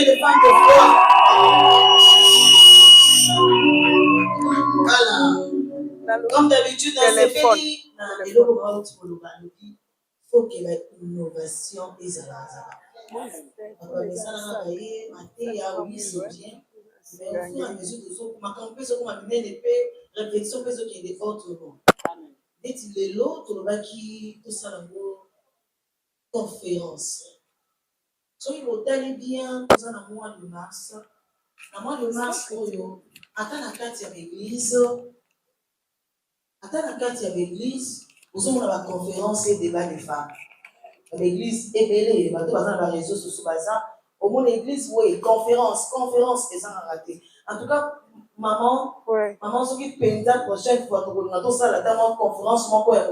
combien de femmes de foi? Voilà. Comme d'habitude, dans ces pays, il faut qu'il y ait l'innovation et ça va. Mais au fur et à mesure de ce qu'on m'a donné l'épée, réflexion, qui est des autres noms. Dites-le l'autre, qui tout ça, la conférence. So, il faut aller bien dans un mois de mars. Le mois de mars, attends la carte de l'église. Attends la carte de l'église. Vous avez la conférence et débat des femmes. L'église est belle, il va tout dans les réseaux sociaux. Au moins, l'église, oui, conférence, et ça a raté. En tout cas, maman, ce qui est la prochaine fois, tout ça, la dame conférence, mon père,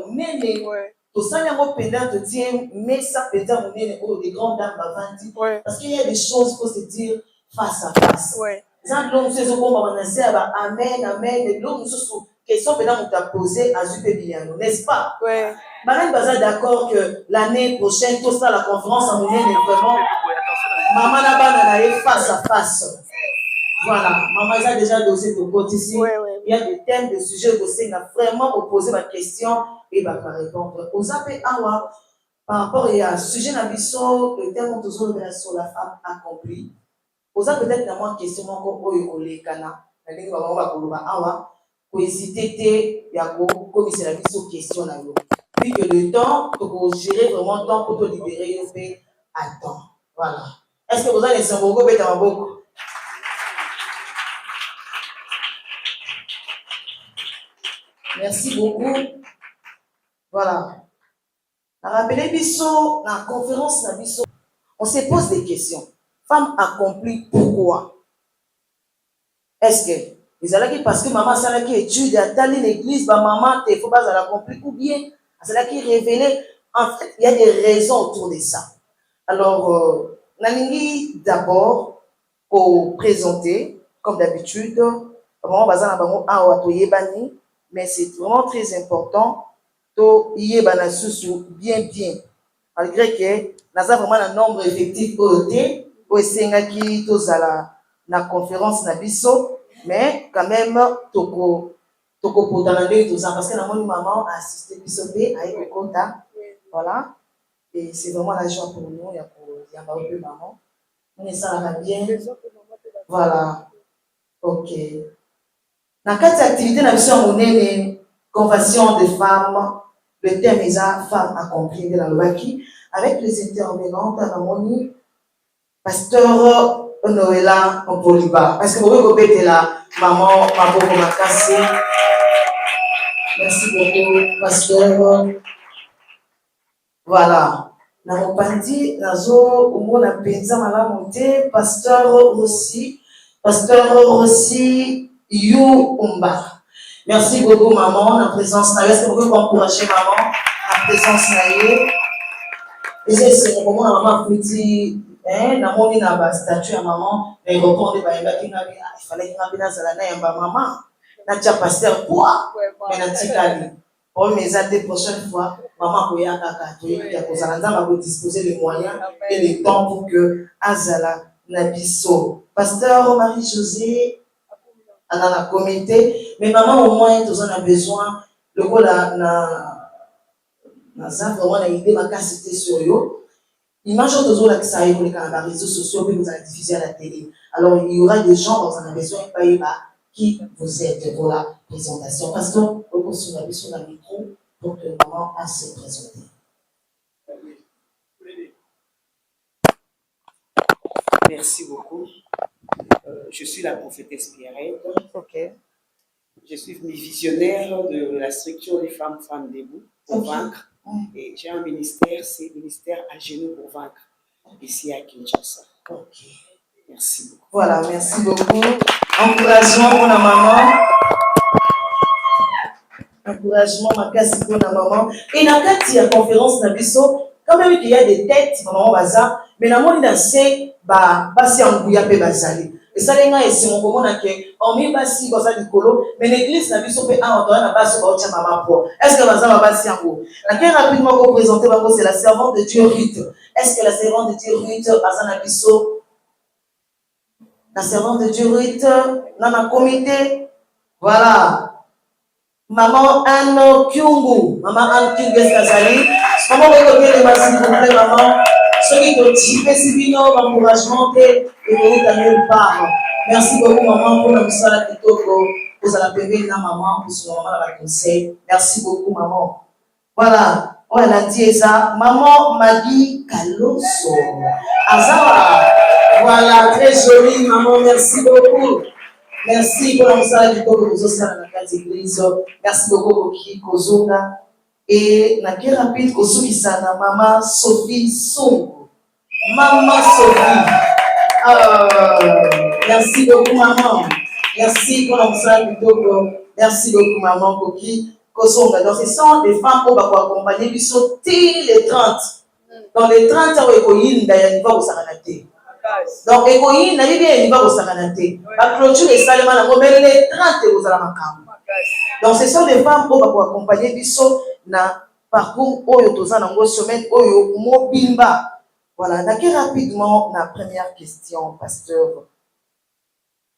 tout ça, il y a un pendant de dire, mais ça pendant des grandes dames parce qu'il y a des choses pour se dire face à face. Amen, et l'autre, question pendant qu'on t'a posé à Zupébiliano, n'est-ce pas? Madame Baza d'accord que l'année prochaine, tout ça, la conférence en monnaie est vraiment. Maman là-bas, est face à face. Voilà, maman a déjà dosé de côté ici. Il y a des thèmes, des sujets aussi. Il a vraiment posé ma question et va pas répondre. Aux appels Awa, par rapport à ce sujet d'ambition, le thème toujours sur la femme accomplie. Aux appels peut-être la moindre question encore au Kana. La ligne va voir Awa. Pour hésiter, il y a comme c'est la mission question là. Puis que le temps, pour gérer vraiment le temps pour te libérer, fait à temps. Voilà. Est-ce que vous avez des symboliques dans beaucoup? Merci beaucoup. Voilà. Rappelez Bissot, la conférence de Bissot, on se pose des questions. Femme accomplie, pourquoi? Est-ce que vous allez parce que maman c'est là qui étudie à taler l'église, maman, il faut pas l'accomplir ou bien c'est là qui révélé. En fait, il y a des raisons autour de ça. Alors, Nalingi d'abord pour présenter, comme d'habitude, mais c'est vraiment très important to yebana susu bien. Malgré que nous avons vraiment un nombre effectif pour qui tozala na conférence na biso, mais quand même toko pour dans le tout ça parce que la maman a assisté biso à y contact. Voilà. Et c'est vraiment la joie pour nous, il y a pas de maman. On est ça va bien. Voilà. OK. Dans quatre activités la mission monnaie conversion des femmes, le thème est ça femmes accomplie de la Lobaki avec les intervenants dans la moni pasteur Noëlla en Poliba. Est-ce que vous pouvez répéter là maman Mabo Makassi? Merci beaucoup pasteur. Voilà. Na mopandi nazo omona penza mala monte pasteur Rossi You Umba. Merci beaucoup maman la présence na est-ce que vous pouvez encourager maman la présence na yé. Et c'est comment la maman petit na moni na ba statue à maman et répondre ba yamba kinga il fallait kinga bina zala na yamba maman na tia pasteur quoi mais na tikali. Oh, mais à des prochaines fois, maman Koya Kaka, va vous disposer les moyens et le temps pour que Azala Nabiso. Pasteur Marie-Josée, on a la comité, mais maman au moins, nous en a besoin. Le coup là, vraiment la idée ma capacité sur eux. Imagine toujours là que ça arrive les réseaux sociaux, puis vous allez diffuser à la télé. Alors il y aura des gens dont on a besoin, qui vous êtes pour la présentation. Pasteur, on sur la micro pour que maman a se présenter. Merci beaucoup. Je suis la prophétesse Pierrette. Ok. Je suis visionnaire de la structure des femmes debout pour vaincre. Et j'ai un ministère, c'est le ministère à genoux pour vaincre, ici à Kinshasa. Ok. Merci beaucoup. Voilà, merci beaucoup. Encouragement pour la maman. Encouragement, ma casse pour la maman. Et dans le cas de conférence, quand même qu'il y a des têtes, maman baza, mais la maman il c'est c'est en bouilla pe bazali. Et ça les gars et c'est mon comment que on met basi comme ça du colo, mais l'église n'a biso pe en na basi ba ocha maman pour. Est-ce que baza va basi en go? Laquelle rapidement vous présenter c'est la servante de Dieu Ruth. Est-ce que la servante de Dieu Ruth baza na biso la servante de Dieu Ruth, dans le comité. Voilà. Maman Anne Kyungu. Maman Anne Kyungu Escazali. Maman, regardez-moi s'il vous plaît, maman. Ceux qui ont tiré si bien encouragement et vous nulle part. Merci beaucoup, maman, pour le salat plutôt que vous allez payer la maman pour ce moment la conseil. Merci beaucoup, maman. Voilà. On a dit ça. Maman Maggie Kaloso. Azawa. Voilà, très jolie, maman. Merci beaucoup. Merci pour le salat plutôt que vous allez dans la église. Merci beaucoup pour qui Kozuna. Et na qui rapide Kosuki Sana, maman Sophie Songo. Maman Sophie. Merci beaucoup, maman. Merci pour l'ensemble plutôt que. Merci beaucoup, maman, pour qui Kosonga. Donc, ce sont des femmes qui vont accompagner, qui sont les 30. Dans les 30 ans, il y a une voix au Saranate. Donc, il y a une voix au Saranate. La clôture est salement, mais les 30 aux Alamakam. Donc, ce sont des femmes qui vont accompagner, qui sont dans parcours, Oyo Tozan, en semaine, Oyo Mobimba. Voilà, d'accord, rapidement, la première question, pasteur.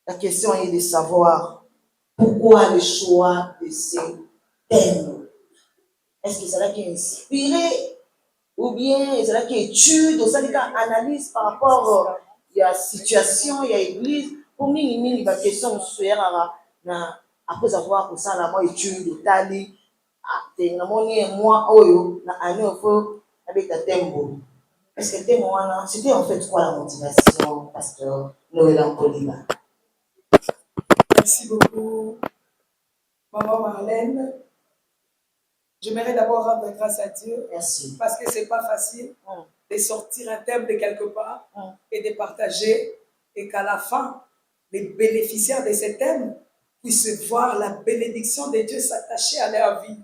La question est de savoir pourquoi le choix de ces thèmes. Est-ce que c'est là qui est inspiré ou bien c'est là qui est étude, ou ça qui analyse par rapport à la situation, il y a l'église. Pour moi, il y a une question après avoir pour ça la étude, tali, moi, Oyo, na année avec la thème. Est-ce que c'était en fait quoi la motivation, pasteur Noël Apoliba? Merci beaucoup, maman Marlène. J'aimerais d'abord rendre grâce à Dieu. Merci. Parce que c'est pas facile de sortir un thème de quelque part et de partager et qu'à la fin, les bénéficiaires de ce thème puissent voir la bénédiction de Dieu s'attacher à leur vie.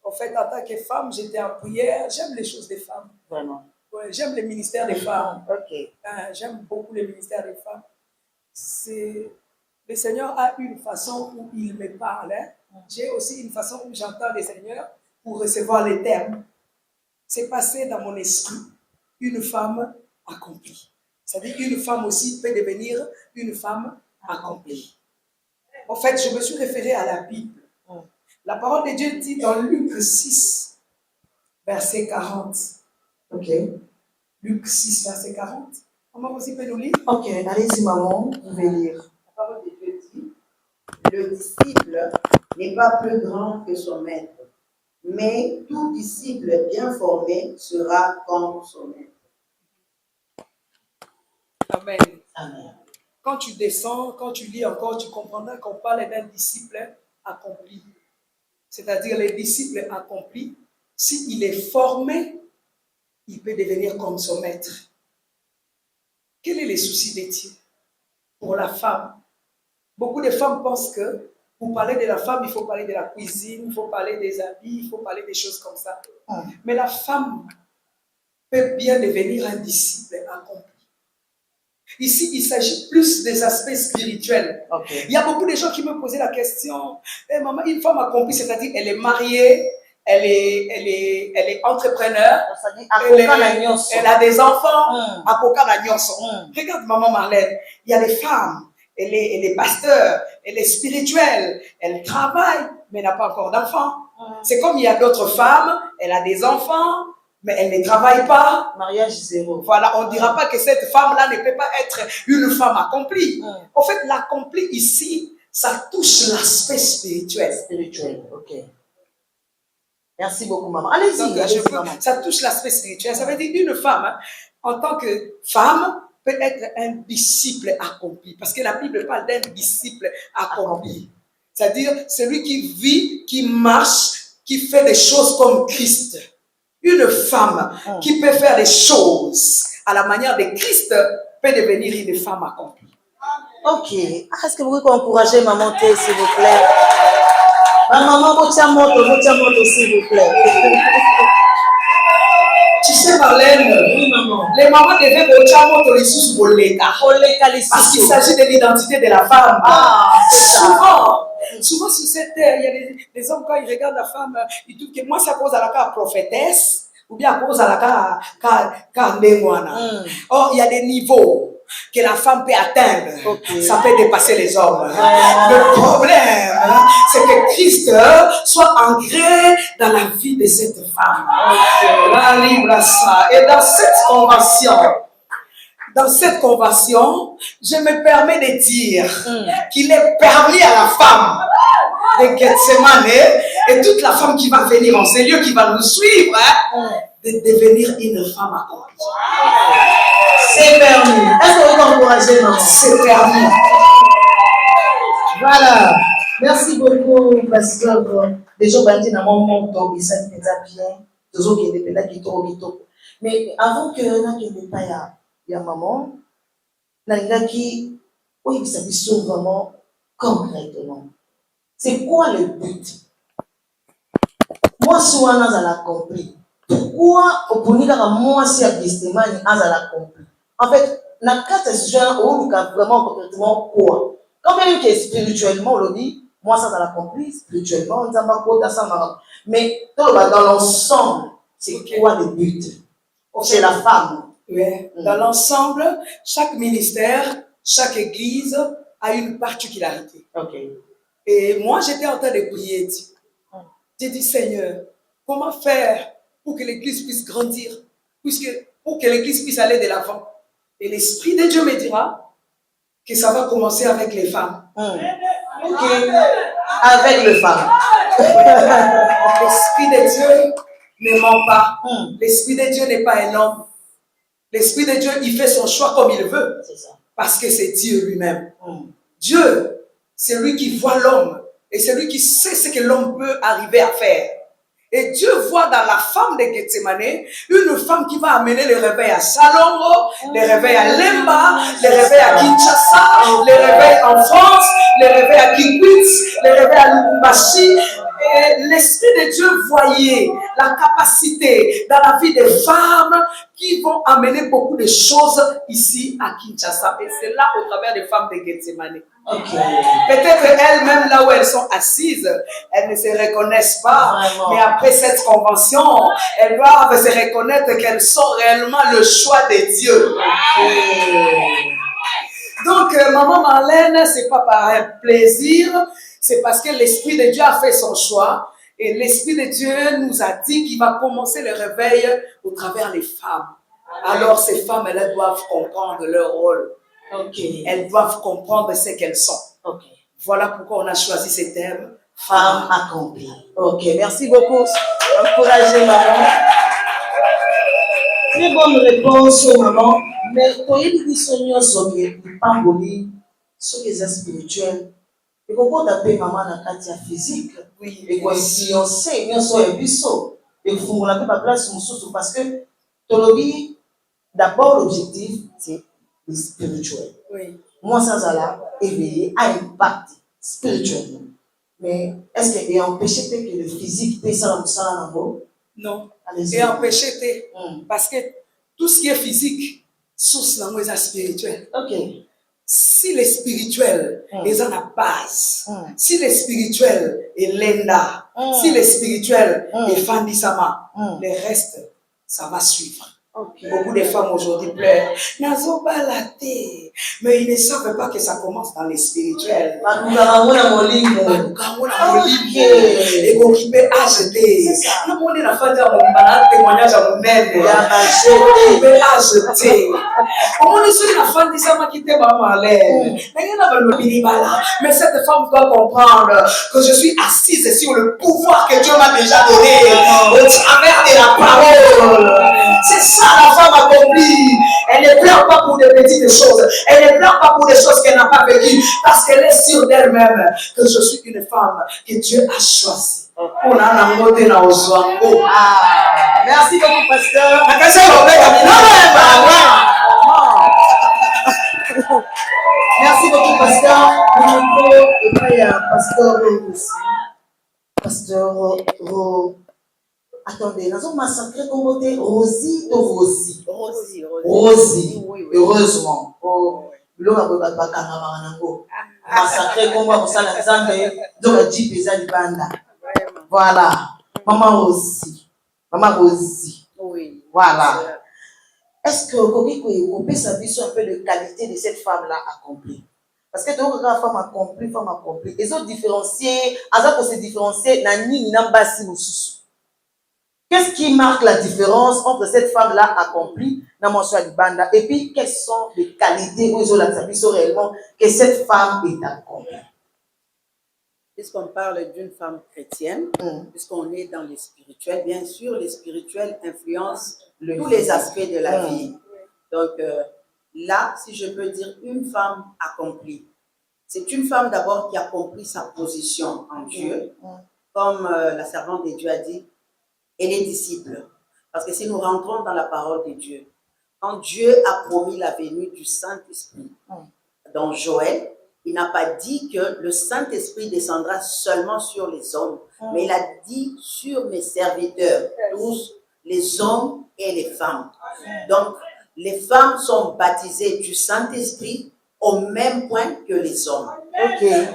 En fait, en tant que femme, j'étais en prière. J'aime les choses des femmes. Vraiment. Ouais, j'aime le ministère des femmes. Ok. J'aime beaucoup le ministère des femmes. Le Seigneur a une façon où il me parle. J'ai aussi une façon où j'entends le Seigneur pour recevoir les termes. C'est passé dans mon esprit une femme accomplie. C'est-à-dire qu'une femme aussi peut devenir une femme accomplie. En fait, je me suis référé à la Bible. La parole de Dieu dit dans Luc 6, verset 40. Ok. Luc 6, verset 40. Maman aussi peut nous lire? Ok, allez-y, maman, vous pouvez lire. La parole de Dieu dit, le disciple n'est pas plus grand que son maître, mais tout disciple bien formé sera comme son maître. Amen. Amen. Quand tu descends, quand tu lis encore, tu comprendras qu'on parle d'un disciple accompli. C'est-à-dire les disciples accomplis, s'il est formé, il peut devenir comme son maître. Quel est le souci de Dieu pour la femme? Beaucoup de femmes pensent que pour parler de la femme, il faut parler de la cuisine, il faut parler des habits, il faut parler des choses comme ça. Mais la femme peut bien devenir un disciple accompli. Ici, il s'agit plus des aspects spirituels. Okay. Il y a beaucoup de gens qui me posaient la question, maman, une femme accomplie, c'est-à-dire elle est mariée, elle est entrepreneur, elle a des enfants, à Regarde maman Marlène, il y a des femmes, elle est pasteur, elle est spirituelle, elle travaille, mais elle n'a pas encore d'enfants. C'est comme il y a d'autres femmes, elle a des enfants, mais elle ne travaille pas. Mariage zéro. Voilà, on ne dira pas que cette femme-là ne peut pas être une femme accomplie. En fait, l'accompli ici, ça touche l'aspect spirituel. Spirituel, ok. Merci beaucoup, maman. Allez-y, maman. Ça touche l'aspect spirituel. Ça veut dire qu'une femme, en tant que femme, peut être un disciple accompli. Parce que la Bible parle d'un disciple accompli. C'est-à-dire celui qui vit, qui marche, qui fait des choses comme Christ. Une femme qui peut faire des choses à la manière de Christ peut devenir une femme accomplie. Ok. Est-ce que vous pouvez encourager maman, s'il vous plaît? Maman, votre moto, s'il vous plaît. Tu sais, Marlène, oui, maman. Les mamans devaient votre moto les sous pour l'État. Parce qu'il s'agit de l'identité de la femme. Souvent sur cette terre, il y a des hommes, quand ils regardent la femme, ils disent que moi, ça cause à la cas prophétesse, ou bien à cause à la cas némoana. Or, il y a des niveaux. que la femme peut atteindre, Ok. ça peut dépasser les hommes. Le problème, c'est que Christ soit ancré dans la vie de cette femme. Et dans cette convention, je me permets de dire qu'il est permis à la femme de Gethsemane et toute la femme qui va venir en ces lieux, qui va nous suivre, de devenir une femme accomplie. C'est permis. Est-ce qu'on peut encourager, maman? C'est permis. Voilà. Merci beaucoup, pasteur. Déjà, on va dire dans mon monde, ça nous bien. Toujours qu'il est là, qui est. Mais avant que l'on ne pas ya maman, qui, oui, ça dit vraiment concrètement. C'est quoi le but? Moi, souvent, on a compris. Pourquoi, au point de moi, si à Gethsemane, on a compris? En fait, dans le cas de ce genre, on a vraiment concrètement quoi? Quand même que spirituellement, on le dit, moi, ça, on a compris. Spirituellement, on a pas ça, mais dans l'ensemble, c'est quoi le but? C'est la femme. Oui. Dans l'ensemble, chaque ministère, chaque église a une particularité. Okay. Et moi, j'étais en train de prier. J'ai dit, Seigneur, comment faire pour que l'église puisse grandir, pour que l'église puisse aller de l'avant? Et l'Esprit de Dieu me dira que ça va commencer avec les femmes. Ok. Avec les femmes. L'Esprit de Dieu ne ment pas. L'Esprit de Dieu n'est pas un homme. L'Esprit de Dieu, il fait son choix comme il veut. C'est ça. Parce que c'est Dieu lui-même. Dieu, c'est lui qui voit l'homme. Et c'est lui qui sait ce que l'homme peut arriver à faire. Et Dieu voit dans la femme de Gethsemane une femme qui va amener le réveil à Salongo, le réveil à Lemba, le réveil à Kinshasa, le réveil en France, le réveil à Kikwit, le réveil à Lubumbashi. Et l'Esprit de Dieu voyait la capacité dans la vie des femmes qui vont amener beaucoup de choses ici à Kinshasa. Et c'est là au travers des femmes de Gethsemane. Okay. Peut-être elles-mêmes, là où elles sont assises, elles ne se reconnaissent pas. Vraiment. Mais après cette convention, elles doivent se reconnaître qu'elles sont réellement le choix de Dieu. Donc, maman Marlène, c'est pas par un plaisir, c'est parce que l'Esprit de Dieu a fait son choix. Et l'Esprit de Dieu nous a dit qu'il va commencer le réveil au travers des femmes. Alors, ces femmes, elles doivent comprendre leur rôle. Okay. Elles doivent comprendre ce qu'elles sont. Okay. Voilà pourquoi on a choisi ce thème. Femme accomplie. Ok, merci beaucoup. Encouragez maman. Très bonne réponse, maman. Mais quand il dit que sur les pamboli, sur les spirituels, et qu'on peut taper maman dans la carte physique. Oui. Et quand si on sait, bien sûr, il y a et il faut la place sur parce que Tolobi, d'abord l'objectif, c'est le spirituel. Oui. Moi, ça va éveiller à impact spirituellement. Mais est-ce qu'il y a empêché que le physique peut ça Non. Allez-y. Et empêcher, parce que tout ce qui est physique, source dans les spirituel. Ok. Si le spirituel est en la base, si le spirituel est l'enda, si le spirituel est Fandisama, le reste, ça va suivre. Okay. Beaucoup de femmes aujourd'hui pleurent. Nazo balaté. Mais ils ne savent pas que ça commence dans les spirituels. Et qu'on qui peut acheter. Le monde n'a pas dit à mon témoignage à mon mère. Il peut acheter. On est sur la femme qui s'est quitté par Marlène. Mais cette femme doit comprendre que je suis assise sur le pouvoir que Dieu m'a déjà donné au travers de la parole. C'est ça la femme accomplie. Elle ne pleure pas pour des petites choses. Elle ne pleure pas pour des choses qu'elle n'a pas vécues. Parce qu'elle est sûre d'elle-même que je suis une femme que Dieu a choisie. On a un mot dans Ozoango. Merci beaucoup, pasteur. Merci beaucoup, pasteur. Le micro est pas un pasteur aussi. Pasteur attendez, nous avons massacré comme côté Rosie ou Rosie. Rosie. Heureusement. Massacré comme ça, la Zambie, donc la Jeep est à l'Ibanda. Voilà. Maman Rosie. Maman Rosie. Oui. Voilà. est-ce que on peut savoir un peu de qualité de cette femme-là accomplie? Parce que tu as une femme accomplie. Ils ont différencié, pour se différencier, qu'est-ce qui marque la différence entre cette femme-là accomplie et puis quelles sont les qualités où ils ont la réellement que cette femme est accomplie? Puisqu'on parle d'une femme chrétienne, puisqu'on est dans les spirituels, bien sûr, les spirituels influencent tous les aspects de la vie. Donc là, si je peux dire une femme accomplie, c'est une femme d'abord qui a compris sa position en Dieu, comme la servante de Dieu a dit, et les disciples. Parce que si nous rentrons dans la parole de Dieu, quand Dieu a promis la venue du Saint-Esprit, dans Joël, il n'a pas dit que le Saint-Esprit descendra seulement sur les hommes, mais il a dit sur mes serviteurs, tous les hommes et les femmes. Donc, les femmes sont baptisées du Saint-Esprit au même point que les hommes.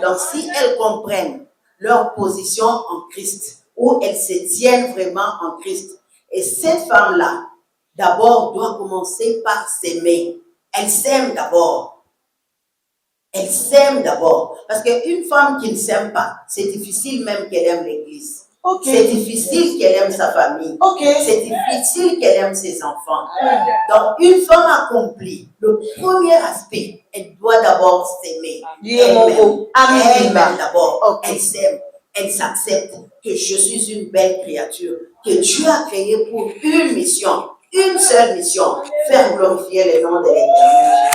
Donc, si elles comprennent leur position en Christ, où elles se tiennent vraiment en Christ, et cette femme-là, d'abord, doit commencer par s'aimer. Elle s'aime d'abord. Elle s'aime d'abord. Parce qu'une femme qui ne s'aime pas, c'est difficile même qu'elle aime l'église. C'est difficile qu'elle aime sa famille. C'est difficile qu'elle aime ses enfants. Donc, une femme accomplie, le premier aspect, elle doit d'abord s'aimer. Elle-même d'abord. Elle s'aime. Elle s'accepte que je suis une belle créature, que Dieu a créée pour une mission, une seule mission, faire glorifier le nom de l'Éternel.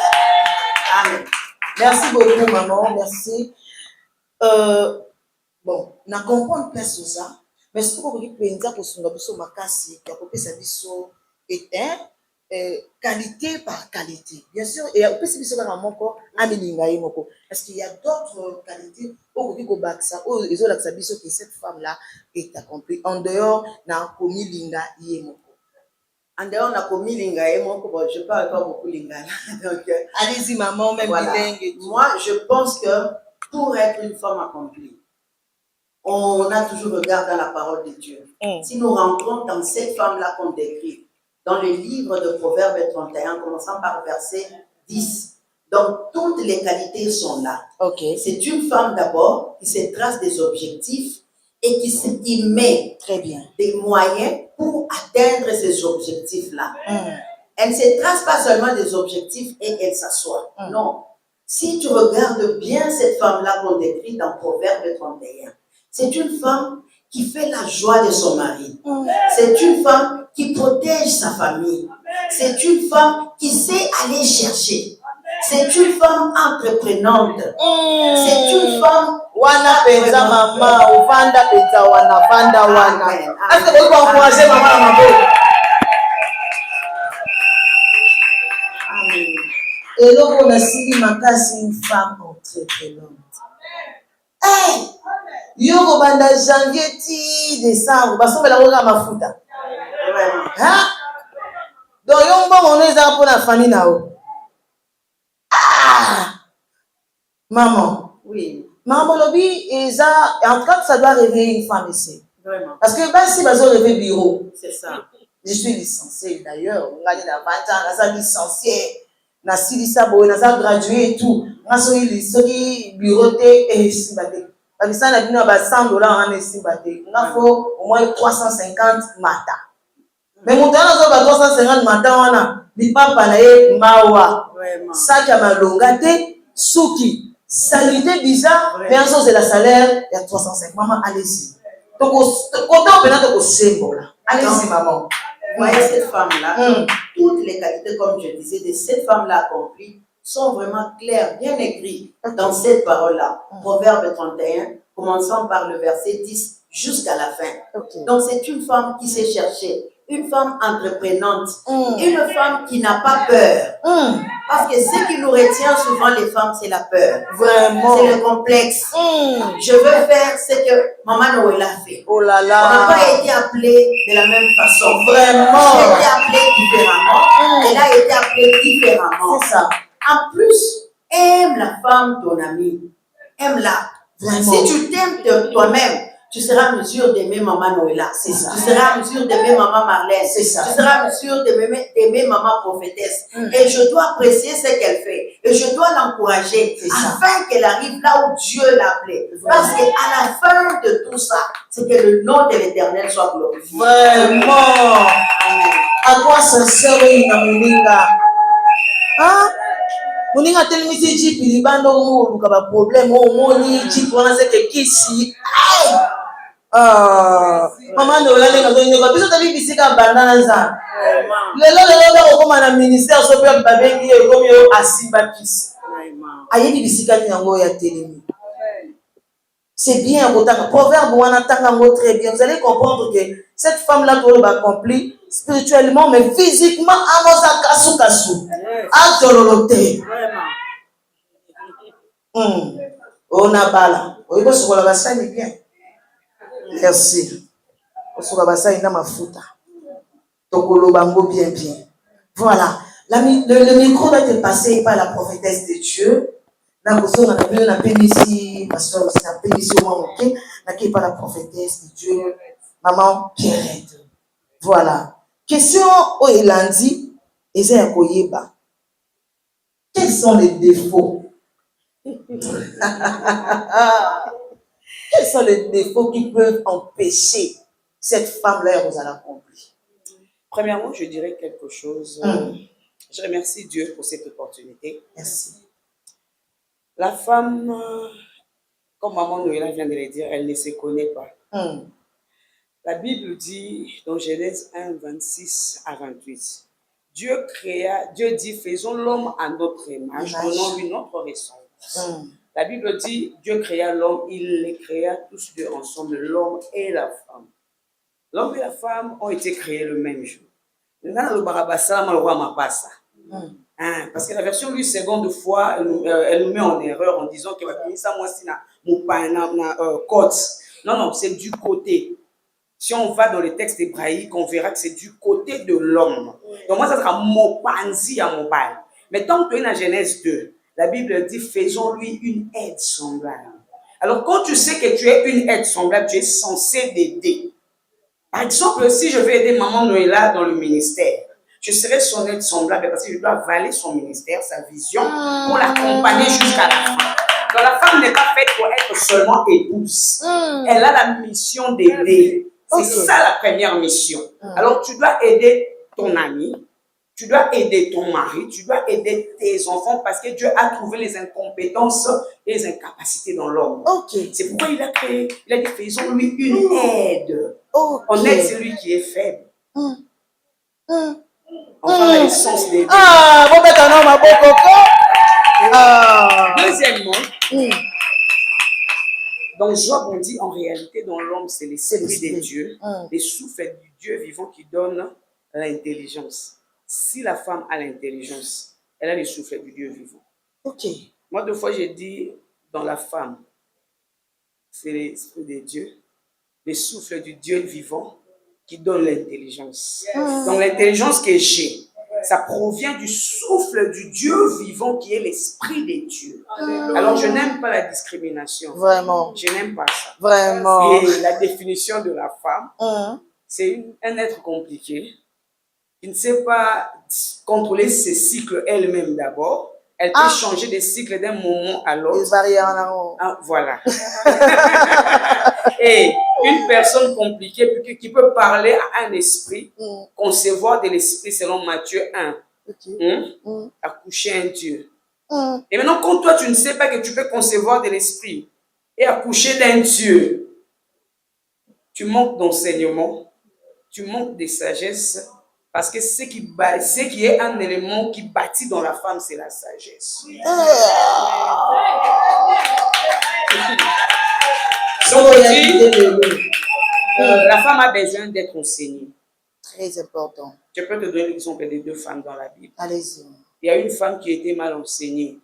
Amen. Merci beaucoup, maman. Merci. Bon, on a compris place sur ça, mais ce qu'on veut dire pour son abisso makasi, qui a coupé sa bisso éteint, qualité par qualité. Bien sûr, et on peut se dire à mon corps, est-ce qu'il y a d'autres qualités au niveau de ça, où ils ont la bisso que cette femme-là est accomplie en dehors d'un commis linga yémoko. En dehors, on a commis linga yémoko, bon, je parle pas beaucoup linga. Donc, allez-y, maman, même voilà. bilingue. Moi, je pense que pour être une femme accomplie, on a toujours regardé dans la parole de Dieu. Si nous rentrons dans cette femme-là qu'on décrit, dans le livre de Proverbes 31, commençant par verset 10. Donc, toutes les qualités sont là. C'est une femme d'abord qui se trace des objectifs et qui met très bien des moyens pour atteindre ces objectifs-là. Elle ne se trace pas seulement des objectifs et elle s'assoit. Non. Si tu regardes bien cette femme-là qu'on décrit dans Proverbes 31, c'est une femme qui fait la joie de son mari. C'est une femme qui protège sa famille. C'est une femme qui sait aller chercher. C'est une femme entreprenante. C'est une femme... Wana penza mama, ovanda penza wana, vanda wana. Est-ce que vous pouvez encourager maman Mabo? Amen. Et donc on a signé makasi une femme entreprenante. Hey! Yoko banda janvier ti décembre, basomela koka mafuta. Hein? Donc yombo mono eza pour la famille nao. Ah! Maman. Oui. Maman lobby eza en tout cas ça doit réveiller une femme ici. Vraiment. Parce que ben si bazo rêver bureau. C'est ça. Je suis licenciée d'ailleurs, on gagne la 20 ans, on a licencié, on a silisa boy, on a gradué et tout. On a sorti bureau et simbate. Parce que ça, on a dit, on a $100 en simbate. On a faut au moins 350 mata. Mais mon temps, on a 350 mata, on a dit papa nae mawa. Ça qui a malongate, souki. Sanité bizarre, mais en chose de la salaire, il y a 350. Maman, allez-y. Donc, quand on peut être au symbole là. Allez-y, maman. Vous voyez cette femme-là, toutes les qualités, comme je disais, de cette femme-là accomplie, sont vraiment claires, bien écrites dans cette parole-là. Proverbe 31, commençant par le verset 10 jusqu'à la fin. Donc, c'est une femme qui sait chercher, une femme entreprenante, une femme qui n'a pas peur. Parce que ce qui nous retient souvent les femmes, c'est la peur. Vraiment. C'est le complexe. Je veux faire ce que Maman Noël a fait. Oh là là. On n'a pas été appelé de la même façon. Vraiment. J'ai été appelé différemment. Elle a été appelée différemment. C'est ça. En plus, aime la femme, ton amie. Aime-la. Vraiment. Si tu t'aimes toi-même, tu seras en mesure d'aimer maman Noëlla. C'est ça. Tu seras en mesure d'aimer maman Marlène. C'est ça. Tu seras en mesure d'aimer maman prophétesse. Et je dois apprécier ce qu'elle fait. Et je dois l'encourager afin qu'elle arrive là où Dieu l'a appelée. Parce qu'à la fin de tout ça, c'est que le nom de l'Éternel soit glorifié. Vraiment. À quoi ça sert Moninga? Hein? Moninga telemisi Jeep libando ou ba problème au moni Jeep wana c'est que kisi. Ah, maman Noëlla n'est pas venue. Biso tabi bisika bandana za. Lelo ba ko na ministère so pe babengi e comme yo asiba kisi. Ayebi bisika ni yango ya telemi. C'est bien, proverbe wana tangango très bien. Vous allez comprendre que cette femme-là doit l'accomplir spirituellement, mais physiquement, amosa kasu kasu. Adololote. On a bala. Oui, parce que la bassa est bien. Merci. Parce que la bassa est dans ma fouta. Tokolo bango bien. Voilà. Le micro va te passer par la prophétesse de Dieu. Na koso na kabelo na pénici pasteur aussi na pénici au moment OK na qui par la prophétesse de Dieu maman Pierrette. Voilà. Question au elandi eza ya koyeba. Quels sont les défauts? Quels sont les défauts qui peuvent empêcher cette femme-là de l'accomplir? Premièrement, je dirais quelque chose. Je remercie Dieu pour cette opportunité. Merci. La femme, comme maman Noëlla vient de le dire, elle ne se connaît pas. La Bible dit dans Genèse 1, 26 à 28, Dieu dit, faisons l'homme à notre image, donnons-lui notre ressemblance. La Bible dit, Dieu créa l'homme, il les créa tous deux ensemble, l'homme et la femme. L'homme et la femme ont été créés le même jour. Parce que la version lui seconde fois, elle nous met en erreur en disant que non, c'est du côté. Si on va dans les textes hébraïques, on verra que c'est du côté de l'homme. Donc moi, ça sera mopanzi à mobile. Mais tant que tu es dans Genèse 2, la Bible dit faisons-lui une aide semblable. Alors quand tu sais que tu es une aide semblable, tu es censé l'aider. Par exemple, si je vais aider maman Noëlla dans le ministère, je serai son aide semblable parce que je dois avaler son ministère, sa vision, pour l'accompagner jusqu'à la fin. Donc la femme n'est pas faite pour être seulement épouse. Elle a la mission d'aider. C'est ça la première mission. Alors tu dois aider ton ami, tu dois aider ton mari, tu dois aider tes enfants parce que Dieu a trouvé les incompétences et les incapacités dans l'homme. C'est pourquoi il a créé, il a dit faisons-lui une aide. On aide celui qui est faible. Enfin, l'essence des Deuxièmement, dans Job, on dit en réalité, dans l'homme, c'est l'esprit de Dieu, les souffles du Dieu vivant qui donne l'intelligence. Si la femme a l'intelligence, elle a les souffles du Dieu vivant. Moi, deux fois, j'ai dit dans la femme, c'est l'esprit de Dieu, les souffles du Dieu vivant qui donne l'intelligence. Donc l'intelligence que j'ai, ça provient du souffle du Dieu vivant qui est l'esprit de Dieu. Alors je n'aime pas la discrimination. Vraiment. Je n'aime pas ça. Vraiment. Et la définition de la femme, c'est un être compliqué qui ne sait pas contrôler ses cycles elle-même d'abord. Elle peut changer des cycles d'un moment à l'autre. Voilà. Et une personne compliquée qui peut parler à un esprit, concevoir de l'esprit selon Matthieu 1, accoucher un Dieu. Et maintenant, quand toi, tu ne sais pas que tu peux concevoir de l'esprit et accoucher d'un Dieu, tu manques d'enseignement, tu manques de sagesse. Parce que ce qui est un élément qui bâtit dans la femme, c'est la sagesse. Donc, la femme a besoin d'être enseignée. Très important. Je peux te donner l'exemple des deux femmes dans la Bible. Allez-y. Il y a une femme qui était mal enseignée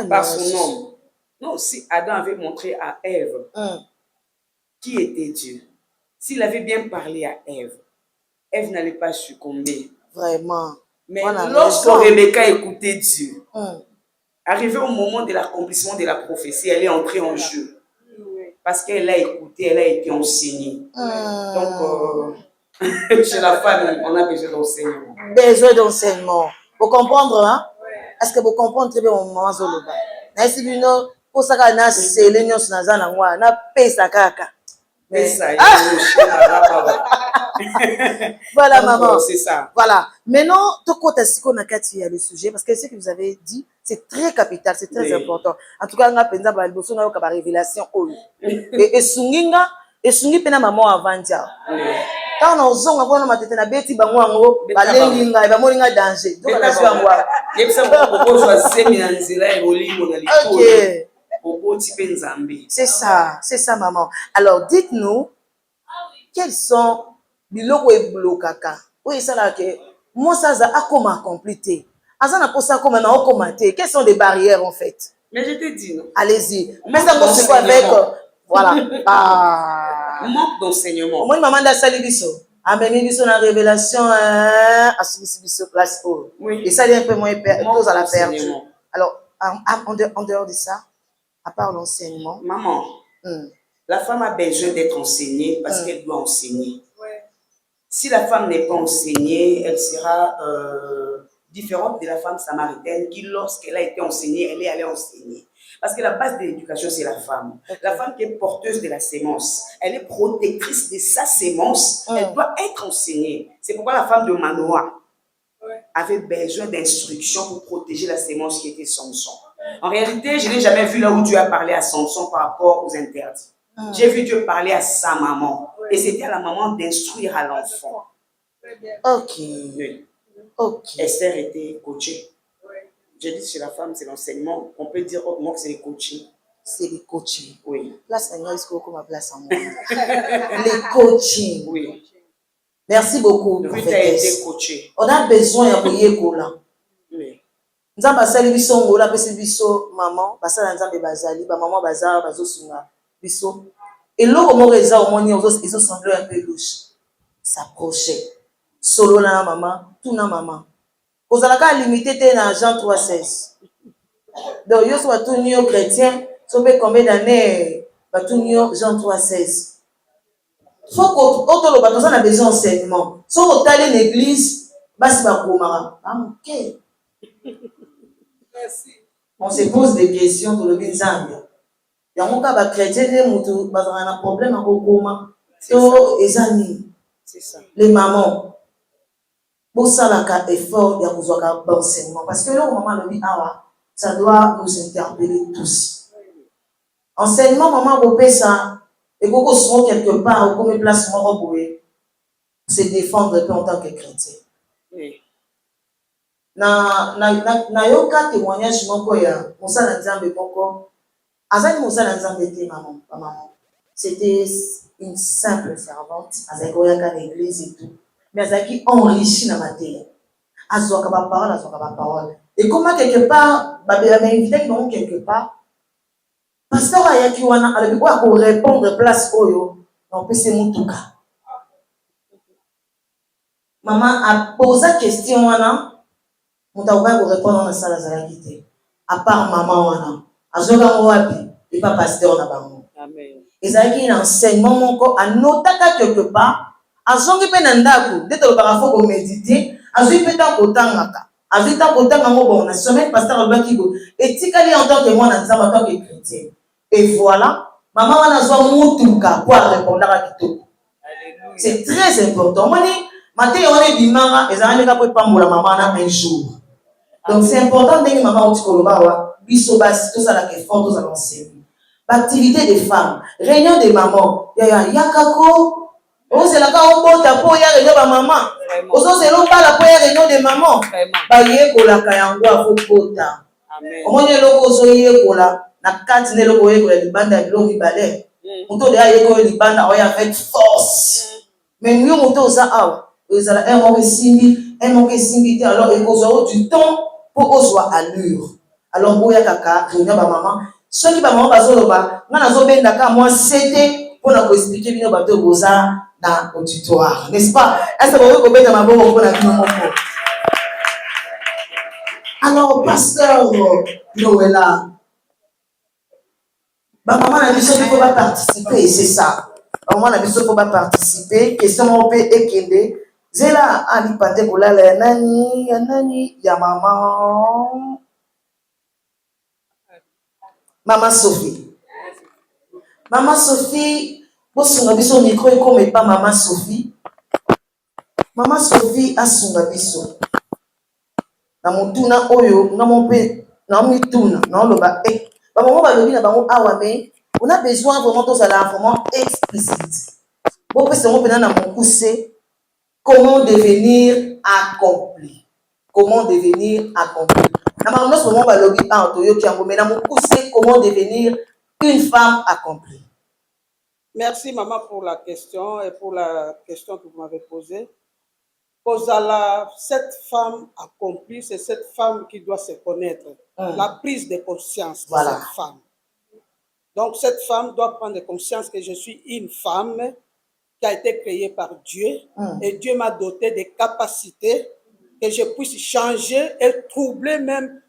par son homme. Non, si Adam avait montré à Ève qui était Dieu, s'il avait bien parlé à Ève, Ève n'allait pas succomber. Vraiment. Mais lorsque Rebecca écoutait Dieu, Arrivé au moment de l'accomplissement de la prophétie, elle est entrée en jeu. Parce qu'elle a écouté, elle a été enseignée. Donc, chez la femme, on a besoin d'enseignement. Besoin d'enseignement. Vous comprendre, hein? Est-ce que vous comprenez très bien mon maman Zoloba? N'est-ce pas? Pour ça qu'on a c'est l'union sur la zone, on a payé sa caca. Voilà, maman. C'est ça. Voilà. Maintenant, tout côté si qu'on a qu'à le sujet, parce que ce que vous avez dit, c'est très capital, c'est très important. En tout cas, on a pensé à la révélation. Et sunginga, et sungi pena maman avant dia. Quand on zong avant on m'a dit na beti bangwango, balenginga, bamolinga danger. Donc on a su angwa. C'est ça, maman. Alors, dites-nous, quels sont les logos et blocaka? Oui, ça là que moi ça a comment accompli. Azana pour ça comment on commenter. Quelles sont les barrières en fait? Mais je te dis non. Allez-y. Mais ça c'est quoi avec voilà. Manque d'enseignement. Moi maman da salibiso. Amener biso na révélation à biso place haut. Et ça un peu moins tous à la perte. Alors en dehors de ça, à part l'enseignement, maman, la femme a besoin d'être enseignée parce qu'elle doit enseigner. Si la femme n'est pas enseignée, elle sera différente de la femme samaritaine qui, lorsqu'elle a été enseignée, elle est allée enseigner. Parce que la base de l'éducation, c'est la femme. La femme qui est porteuse de la sémence, elle est protectrice de sa sémence, elle doit être enseignée. C'est pourquoi la femme de Manoah avait besoin d'instructions pour protéger la sémence qui était Samson. En réalité, je n'ai jamais vu là où Dieu a parlé à Samson par rapport aux interdits. J'ai vu Dieu parler à sa maman. Et c'était à la maman d'instruire à l'enfant. Ok. Esther était coachée. Je dis chez la femme, c'est l'enseignement. On peut dire autrement que c'est le coaching. C'est le coaching. Oui. Place à nous, comme place en moi. Le coaching. Oui. Merci beaucoup. Tu as été coaché. On a besoin de Yekola. Oui. Nous avons basali biso ngola pesi biso maman basala nzambe bazali ba maman bazala bazosunga biso et lo mo reza au moni ils ont semblé un peu louche s'approcher solo na maman tout na maman kozala ka limité te na Jean 3:16 donc yo soit tout nio chrétien so be combien d'années ba tout nio Jean 3:16 faut que auto ba toza na besoin enseignement so otale l'église basi ba komara OK. On se pose des questions pour le Binzambia. Il y a un cas de chrétien, il y a un problème avec les amis, les mamans. Pour ça, il y a effort, il y a un bon enseignement. Parce que là, au moment de ça doit nous interpeller tous. Enseignement, maman, vous faites ça, et vous serez quelque part, vous mettez place, vous pouvez se défendre en tant que chrétien. Oui. Na yoka témoignage moko ya mosala nzambe moko azali mosala nzambe te maman c'était une simple servante azali koyaka na l'église et tout mais azali enrichi na mateya azwaka ba parole et comment quelque part babela m'inviter donc quelque part pasteur ayaki wana alobi ko ko répondre place oyo na pese mutuka maman a posé question wana Mouta va vous répondre dans la salle à à part maman wana azoka wapi et pas pasteur na bango amen ezaki na enseignement moko anotaka quelque part azongi pe na ndako dès to ba faut méditer azui pe ta kotangaka azui ta kotanga ngo bon na semaine pasteur alobaki go etikali en tant que moi na nzamba en tant que chrétien et voilà maman wana zo mutuka pour répondre à kitoko. C'est très important moni maté on est bimanga ezali ka po pambola maman na un jour. Donc c'est important de maman Otikoloba, bisobas, tout ça là qui est fort, tout ça l'enseignement. Activité des femmes, réunion des mamans, yakako, on c'est la cas on porte à pour y réunion de maman. On c'est l'on pas la pour réunion des mamans. Ba yekola kayango faut porta. Amen. On est logo so yekola, na kati ne logo yekola libanda bilo libale. On to de yekola libanda oya avec force. Mais nous on to ça ah, ils ala un mot singi, alors il faut du temps pour qu'on soit à l'heure. Alors, boya kaka, réunion ba maman. Ceux qui ba maman bazoloba, ngana zo benda ka moi c'était pour nous expliquer bino bato boza dans auditoire, n'est-ce pas? Est-ce que vous pouvez benda mabo pour la bino moko? Alors, pasteur Noëlla, ma maman a dit qu'il faut pas participer, c'est ça. Ma maman a dit qu'il faut pas participer. Question mon père et Kende. Zela ali pate kolala ya nani ya maman. Maman Sophie. Maman Sophie, bosunga biso micro et comme pas maman Sophie. Maman Sophie a sunga biso. Na mutuna oyo na mon père na mituna na loba e. Ba maman ba lobi na bango awa mais on a besoin vraiment de ça là vraiment explicite. Bon c'est mon père na mon poussé. Comment devenir accompli? Comment devenir accompli? Comment devenir une femme accomplie? Merci maman pour la question et pour la question que vous m'avez posée. Kozala, cette femme accomplie, c'est cette femme qui doit se connaître. La prise de conscience de cette femme. Donc cette femme doit prendre conscience que je suis une femme qui a été créé par Dieu et Dieu m'a doté des capacités que je puisse changer et troubler même,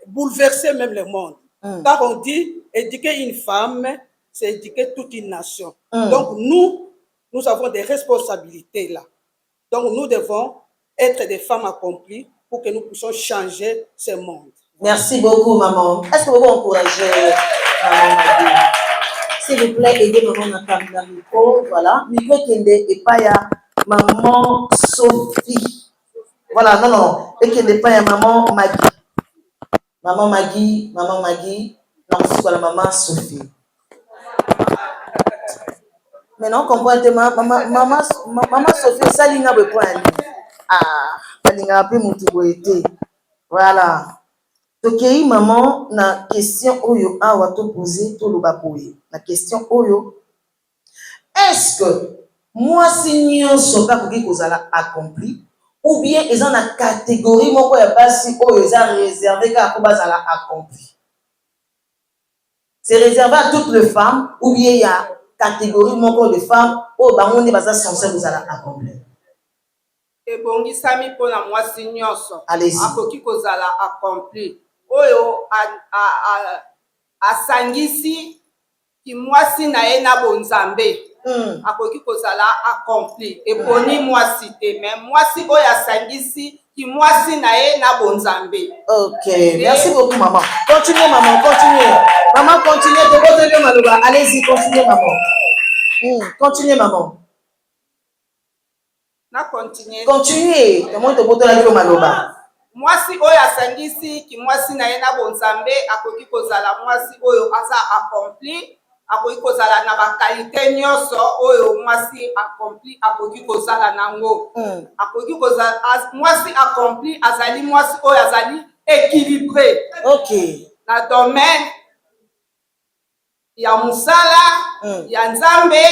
bouleverser même le monde. Car on dit, éduquer une femme, c'est éduquer toute une nation. Donc nous avons des responsabilités là. Donc nous devons être des femmes accomplies pour que nous puissions changer ce monde. Merci beaucoup maman. Est-ce que vous pouvez encourager maman Magui? S'il vous plaît, aidez maman dans le micro. Voilà. Micro Kende et pas ya maman Sophie. Voilà, non. Et Kende pas ya maman Magui. Maman Magui. Non, c'est quoi la maman Sophie? Maintenant, on comprend maman Sophie, ça l'ina be point. Ah, ça l'ina peu moutiboité. Voilà. Donc, maman, na question oyo awa to poser to loba poye. La question oyo, est-ce que moi si nyonso ka koki kozala accompli ou bien ils ont la catégorie moko ya basi oyo eza réservé ka ko bazala accompli? C'est réservé à toutes les femmes ou bien il y a catégorie moko de femmes oyo bango nde baza censé kozala accompli? Ebongisami pona mwasi nyonso akoki kozala accompli oyo asangisi ki mwasi na ye na bonzambe akoki kozala accompli eponi mwasi te mais mwasi oyo asangisi ki mwasi na ye na bonzambe. Ok, merci beaucoup maman. Continuez maman, continuez. Maman, continuez de votre maloba. Allez-y, continuez maman. Continuez maman. Na continuer. Continuez. Comment te boto la maloba? Mwasi oyo asangisi ki mwasi na ye na bonzambe akoki kozala mwasi oyo asa accompli akoki kozala na bakalite nyonso oyo mwasi accompli akoki kozala nango. Akoki kozala mwasi accompli azali mwasi oyo azali équilibré. Ok. Na domaine ya musala ya nzambe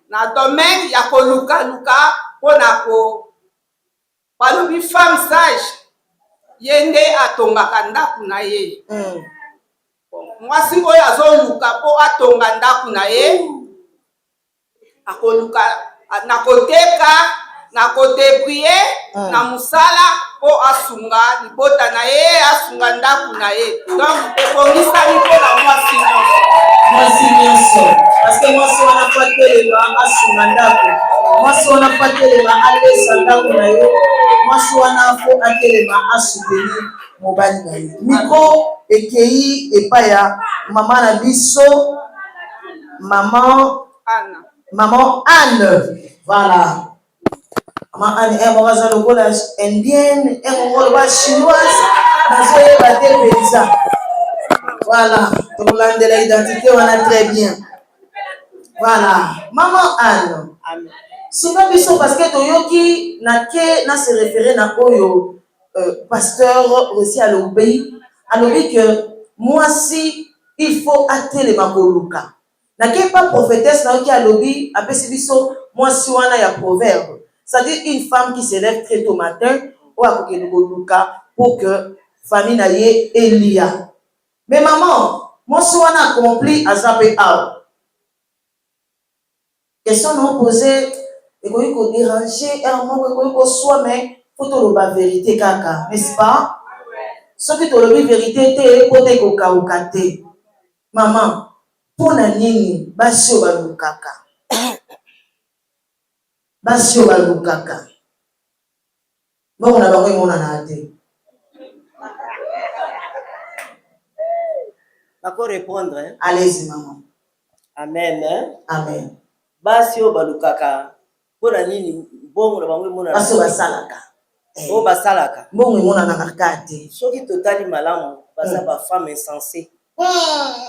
na domaine ya koluka pona ko balobi femme sage yende atongaka ndaku na ye. Mwasi oyo azoluka po atonga ndaku na ye akoluka na koteka na kodebrie na musala po asunga libota na ye asunga ndaku na ye. Donc ebongisami mpona mwasi nyonso parce que mwasi wana po atelema asunga ndaku, mwasi wana po atelema alesa ndaku na ye, mwasi wana po atelema asoutenir mobali na ye. Miko ekei epai ya mama na biso maman Anne. Voilà. Maman Anne est moraza lokola indienne, est moraza chinoise, nazoyeba te penza. Voilà, donc l'identité on a très bien. Voilà, maman Anne. Souvent biso parce que toyoki na se référer na oyo pasteur aussi à l'obéi que moi si il faut atteler ma koluka. Na ke pas prophétesse na ki alobi apesi biso moi si wana ya proverbe. C'est-à-dire une femme qui se lève très tôt matin ou à kokende koluka pour que famille na ye Elia. Mais maman, moi si wana accompli azabe a. Question non posée et qu'on déranger un moment qu'on soit mais faut tout la vérité kaka, n'est-ce pas? soki tolobi vérité te po te kokauka te. Maman, mpona nini basi oyo balukaka? Basi oyo balukaka mbongo na bango emonana te. D'accord, répondre. Hein? Allez-y, maman. Amen. Hein? Amen. Basi oyo balukaka mpona nini mbongo na bango emonana? Basi oyo basalaka. Oyo basalaka mbongo emonanaka kaka te. soki totali malamu baza bafemme insensé.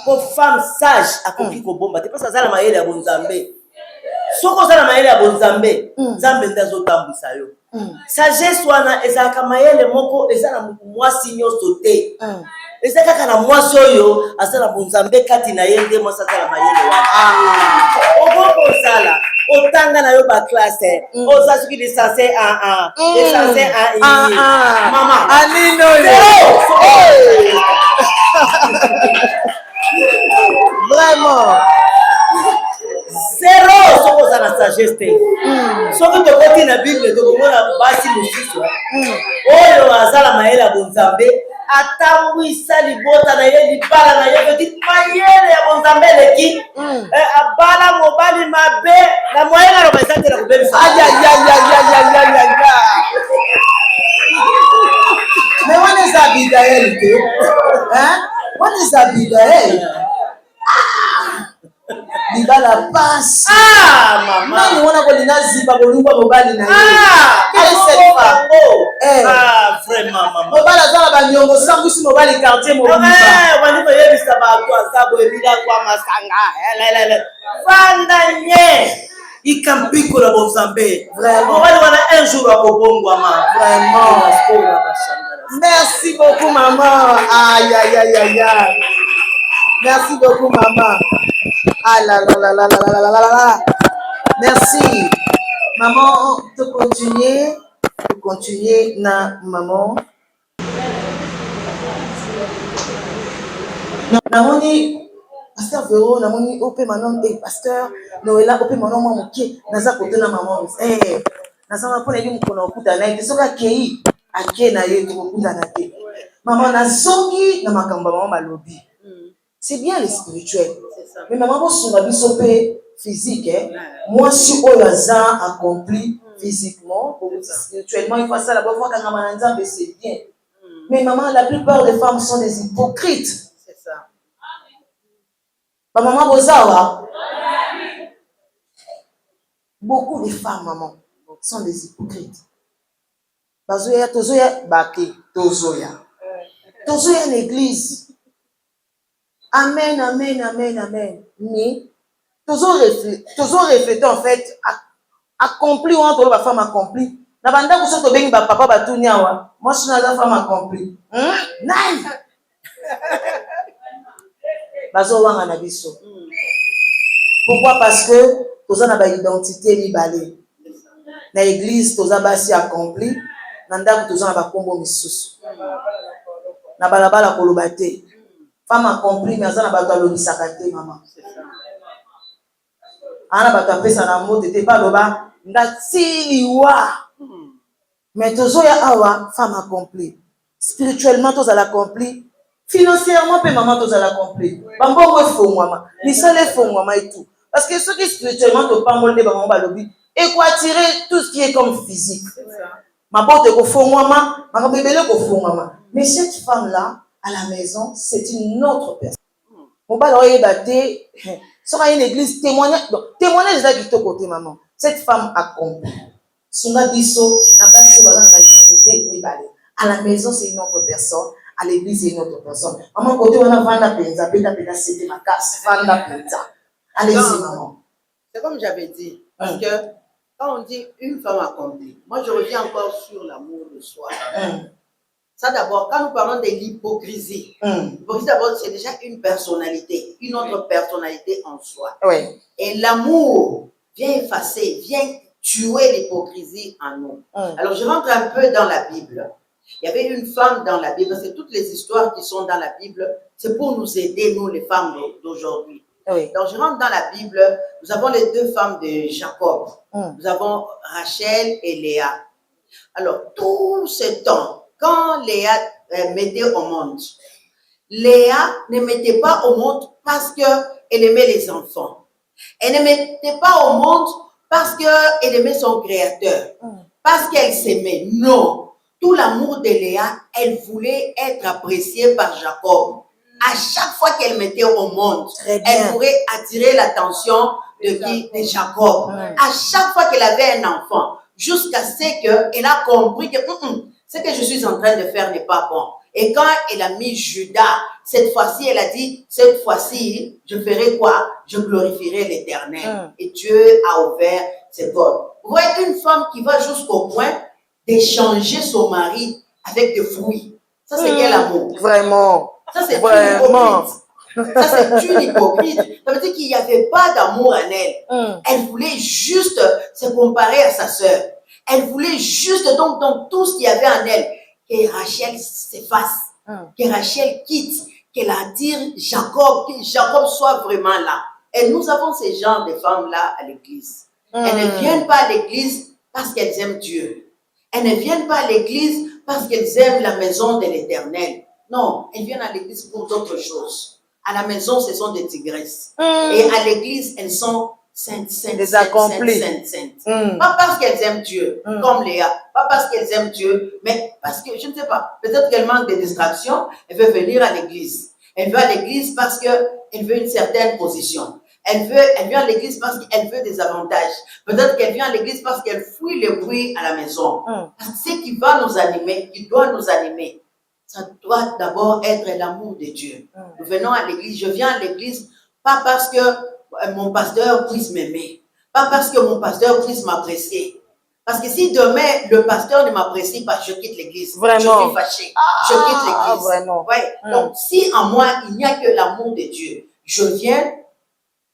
Po femme sage akoki kobomba te parce azala mayele ya bonzambe. Soki ozala mayele ya bonzambe nzambe nde azotambwisa yo. Sagesse wana ezalaka mayele moko eza na mwasi nyonso te. Eza kaka na mwasi oyo aza na bonzambe kati na ye nde mwasi azala mayele wana. Okoko ozala otanga na yo baklasse oza soki lisanse lisanse mama anino vraiment zéro soki oza na sagesse te. Soki tokoti na bible tokomona basi mosusu oyo azala mayele ya bonzambe atambwisa libota na ye libala na ye petite mayele ya bonzambe eleki abala mobali mabe na moyen aloba eza te na kobebisa. mais wana eza Abigail te. Wana eza Abigail. libala pasi. Mama nani wana kolinga zipa kolungwa mobali na ye. vraiment mama mobali aza na baniongo sangwisi mobali quartier mobimba. wani koyebisa bato aza boye bilangwa masanga vanda nye ikampiko na bonzambe mobali wana un jour akobongwama vraiment. Merci beaucoup maman. Aïe aïe aïe aïe aïe. Merci beaucoup maman. Ah là là là là là là là là là. Merci. Maman, tu continuer na maman. Namoni pasteur Véro, namoni ope manon pasteur Noëlla ope manon moi moké naza côté na maman. Naza na pona yemu kono okuta na ite soka kei ake na ye to okuta na te. Maman na zongi na makamba maman malobi. C'est bien le spirituel. Mais maman bo sunga biso pe physique moi si oyo aza accompli physiquement spirituellement il faut ça la fois quand maman nzambe c'est bien. Mais maman la plupart des femmes sont des hypocrites. C'est ça. Maman bozawa. Beaucoup de femmes maman sont des hypocrites. Bazoya tozoya bake tozoya. Tozoya l'église. Amen, amen, amen, amen. Mais, toujours refléter en fait, accompli ou entre la femme accomplie. Na banda kuso to bengi ba papa ba tunyawa. Moi je suis la femme accomplie. Nine. Bazo wanga na biso. Pourquoi? Parce que toza na ba identité libale. Na église toza basi accompli, na ndako toza na ba kombo misusu. Na balabala koloba te. Femme accomplie, mais elle a battu l'obisaka te maman. Elle a battu na mot de pas loba ngatiliwa. Mais tozo ya awa femme accomplie. Spirituellement toza l'accompli, financièrement pe maman toza l'accompli. Bambongo fongwama, lisale fongwama et tout. Parce que ceux qui spirituellement to pambole ba maman balobi et quoi attirer tout ce qui est comme physique. Ma porte ko fongwama, ma bébélé ko fongwama. Mais cette femme là à la maison, c'est une autre personne. Mon père aurait battu, sera une église témoignage. Donc, témoignage là du côté maman. Cette femme accomplie. Suna biso, n'a pas de identité, à la maison, c'est une autre personne. À l'église, c'est une autre personne. Maman, côté, on a vanda penza, peta, c'était ma casse, vanda penza. Allez-y, maman. C'est comme j'avais dit. Parce que quand on dit une femme accomplie, moi je reviens encore sur l'amour de soi. Ça d'abord, quand nous parlons de l'hypocrisie, l'hypocrisie d'abord c'est déjà une personnalité, une autre personnalité en soi. Oui. Et l'amour vient effacer, vient tuer l'hypocrisie en nous. Alors je rentre un peu dans la Bible. Il y avait une femme dans la Bible, c'est toutes les histoires qui sont dans la Bible, c'est pour nous aider, nous les femmes d'aujourd'hui. Oui. Donc je rentre dans la Bible, nous avons les deux femmes de Jacob. Nous avons Rachel et Léa. Alors tout ce temps, quand Léa mettait au monde. Léa ne mettait pas au monde parce qu'elle aimait les enfants. Elle ne mettait pas au monde parce qu'elle aimait son créateur, parce qu'elle s'aimait. Non. Tout l'amour de Léa, elle voulait être appréciée par Jacob. À chaque fois qu'elle mettait au monde, elle pourrait attirer l'attention de Jacob. À chaque fois qu'elle avait un enfant, jusqu'à ce qu'elle a compris que ce que je suis en train de faire n'est pas bon. Et quand elle a mis Judas, cette fois-ci, elle a dit, cette fois-ci, je ferai quoi? Je glorifierai l'Éternel. Et Dieu a ouvert ses portes. Vous voyez une femme qui va jusqu'au point d'échanger son mari avec des fruits. Ça, c'est quel amour? Vraiment. Ça, c'est une hypocrite. Ça, c'est une hypocrite. Ça veut dire qu'il n'y avait pas d'amour en elle. Elle voulait juste se comparer à sa sœur. Elle voulait juste, donc tout ce qu'il y avait en elle, que Rachel s'efface, que Rachel quitte, qu'elle attire Jacob, que Jacob soit vraiment là. Et nous avons ces genres de femmes-là à l'église. Elles ne viennent pas à l'église parce qu'elles aiment Dieu. Elles ne viennent pas à l'église parce qu'elles aiment la maison de l'Éternel. Non, elles viennent à l'église pour d'autres choses. À la maison, ce sont des tigresses. Et à l'église, elles sont saintes. Pas parce qu'elles aiment Dieu, comme Léa. Pas parce qu'elles aiment Dieu, mais parce que, je ne sais pas, peut-être qu'elle manque de distraction, elle veut venir à l'église. Elle veut à l'église parce qu'elle veut une certaine position. Elle vient à l'église parce qu'elle veut des avantages. Peut-être qu'elle vient à l'église parce qu'elle fuit le bruit à la maison. Ce qui va nous animer, qui doit nous animer, ça doit d'abord être l'amour de Dieu. Nous venons à l'église, je viens à l'église pas parce que mon pasteur puisse m'aimer, pas parce que mon pasteur puisse m'apprécier. Parce que si demain le pasteur ne m'apprécie pas, je quitte l'église. Vraiment. Je suis fâchée. Je quitte l'église. Vraiment. Ouais. Donc si en moi il n'y a que l'amour de Dieu, je viens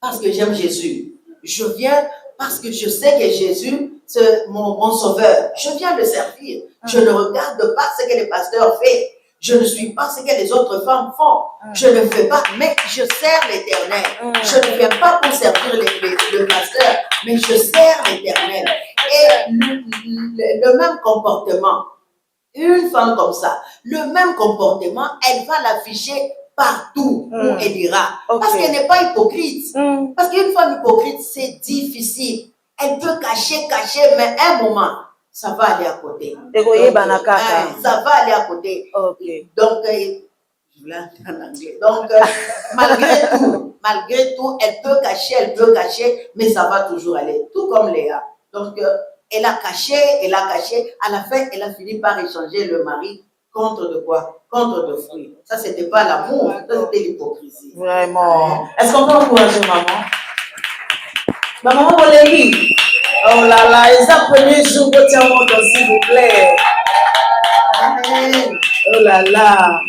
parce que j'aime Jésus. Je viens parce que je sais que Jésus, c'est mon sauveur. Je viens le servir. Je ne regarde pas ce que le pasteur fait. Je ne suis pas ce que les autres femmes font. Je ne fais pas, mais je sers l'Éternel. Je ne viens pas pour servir le pasteur, mais je sers l'Éternel. Et le même comportement, une femme comme ça, le même comportement, elle va l'afficher partout où elle ira. Parce qu'elle n'est pas hypocrite. Parce qu'une femme hypocrite, c'est difficile. Elle peut cacher, mais à un moment, ça va aller à côté. Ça va aller à côté. Donc, je voulais en anglais. Donc, malgré tout, elle peut cacher, mais ça va toujours aller. Tout comme Léa. Donc, elle a caché. À la fin, elle a fini par échanger le mari contre de quoi? Contre de fruits. Ça, c'était pas l'amour, ça, c'était l'hypocrisie. Vraiment. Est-ce qu'on peut encourager maman? Maman, on l'a dit. Oh là là, et ça, premier jour, tiens mon dos, s'il vous plaît. Amen. Oh là là.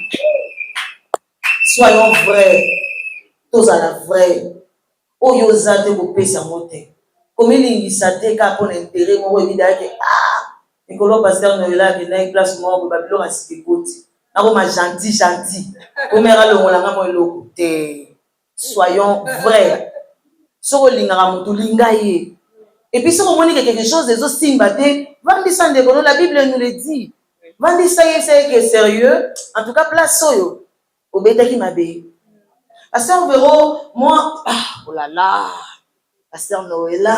Soyons vrais. Tous à la vraie. Oh, yosa te vous paye sa montée. Comme il y a des cas pour l'intérêt, moi, évidemment, et que l'on passe dans là, il y a une place où on va le faire à ce côté. On est gentil. Comme on soyons vrais. Sur le lingaye. Et puis, si on dit quelque chose des autres signes, la Bible nous le dit. Vandi ça c'est sérieux. En tout cas, place soyo. Au bêta qui m'a bé. Pasteur Véro, moi, oh là là. Pasteur Noëlla.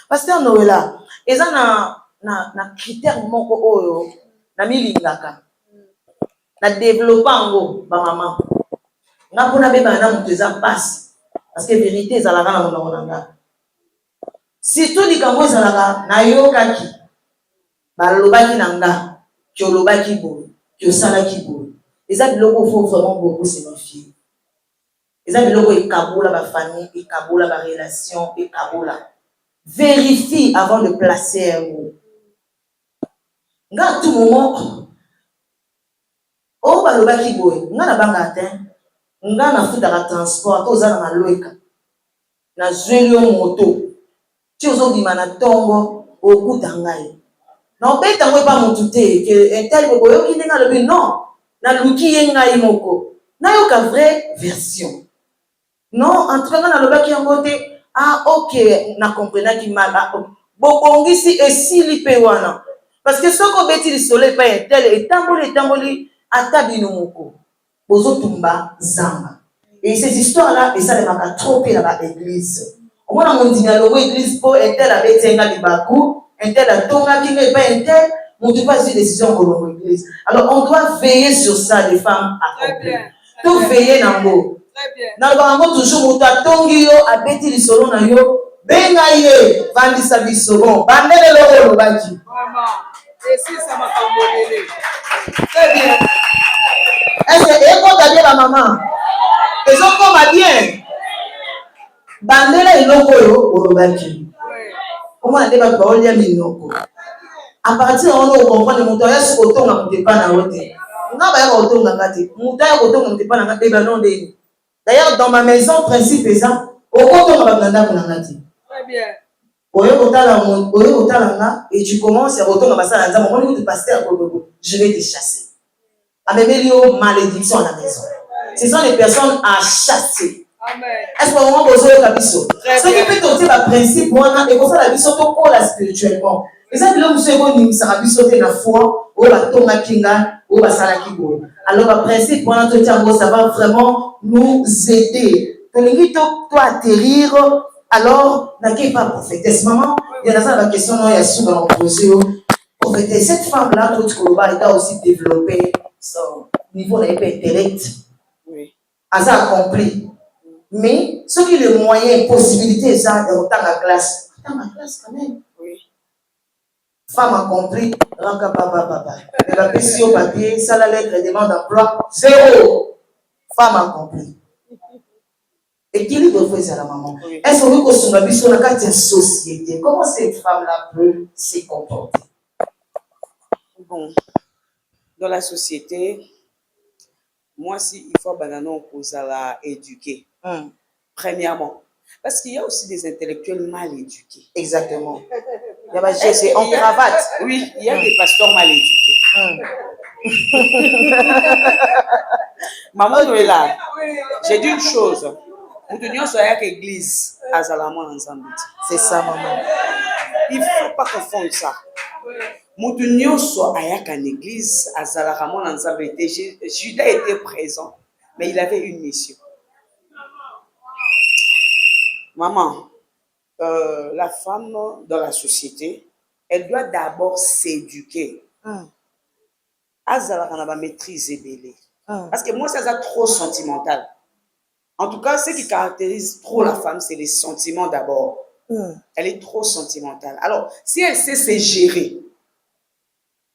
Pasteur Noëlla. Et ça, na critère moko oyo. Na milingaka. Na développant ba maman. Na pona beba na muteza passe. Parce que vérité ça la na monanga. Si tout dit kambo ça la na yokaki. Balobaki nanga, ki olobaki bo, ki osalaki bo. Eza biloko faut vraiment beaucoup signifier. Eza biloko ekabola ba famille, ekabola ba relation, ekabola. Vérifie avant de placer un mot. Nga tout moment o balobaki bo, nga na banga atteint, nga na futa ka transport, to za na loika. Na zweli moto. Ti ozobima na tongo okuta ngai. Non, pas tant pas mon touté que un tel boyo qui n'est pas le non. Na luki yenga imoko. Na yo ka vraie version. Non, en tout cas na loba ki ngote ah OK, na comprena ki mala. Bokongisi et si lipe wana. Parce que ce qu'on bêtit le soleil, pas un tel, et tamboli, atabino moko. Bozo tumba zamba. Et ces histoires-là, et ça les m'a trop dans l'église. Au moins, on dit dans l'église, pour un tel avait été un bakou, un tel a tonga qui n'est pas un tel, on ne doit pas une décision pour l'église. Alors, on doit veiller sur ça, les femmes accomplies. Tout veiller dans l'eau. Très bien. Dans le bango, toujours, on t'a tongi yo, a bêti le solo na yo, benga ye, vandi sa bisogon, bandele le rolo baki. Vraiment. Et si ça m'a cambolé. Très bien. Est-ce que, écoute, t'as dit la maman, ils ont comme bien. Bandele iloko yo, rolo baki. Comment on a débattu, on y a mis iloko. À partir de là, on comprend que mon toya se retourne à mon départ dans l'hôtel. On a pas retourne dans la tête. Mon toya retourne à mon départ dans la tête. D'ailleurs, dans ma maison, principe est ça. Au compte, on va dans la tête. Très bien. Et tu commences à retourner dans la salle. Je vais te chasser. Amémélio, malédiction à la maison. Ce sont les personnes à chasser. Amen. Est-ce que vous avez besoin de ce qui peut te dire le principe, et pour ça, la vie surtout spirituellement. Et ça, là, vous savez, ça va sauter la foi, ou la tomba kinga, ou la salakibo. Alors, le principe, ça va vraiment nous aider. Pour les gens qui atterrir, alors, n'a pas prophétesse. Maman, il y a la question, il y a souvent posé. Prophétesse, cette femme-là, toute Koloba, elle a aussi développé son niveau d'intellect. Oui. Elle a accompli. Mais, ce qui est le moyen, possibilité, ça, de retourner à la classe. Dans la classe, quand même. Femme a compris, ranka papa. Elle a pris au papier, ça la lettre, demande d'emploi, 0. Femme a compris. Et qui lui doit faire ça la maman? Est-ce qu'on veut qu'on soit sur la carte de société? Comment cette femme-là peut se comporter? Bon, dans la société, moi, si il faut bananer pour la éduquer. Premièrement. Parce qu'il y a aussi des intellectuels mal éduqués. Exactement. Il y a c'est en cravate. Oui, il y a des pasteurs mal éduqués. Maman Noëlla, j'ai dit une chose. Nous tenions sur l'église à Zalamon ensemble. C'est ça, maman. Il ne faut pas confondre ça. Nous tenions sur l'église à Zalamon ensemble. Judas était présent, mais il avait une mission. Maman, la femme dans la société, elle doit d'abord s'éduquer. Elle doit maîtriser Bélé. Parce que moi, ça c'est trop sentimental. En tout cas, ce qui caractérise trop la femme, c'est les sentiments d'abord. Elle est trop sentimentale. Alors, si elle sait se gérer,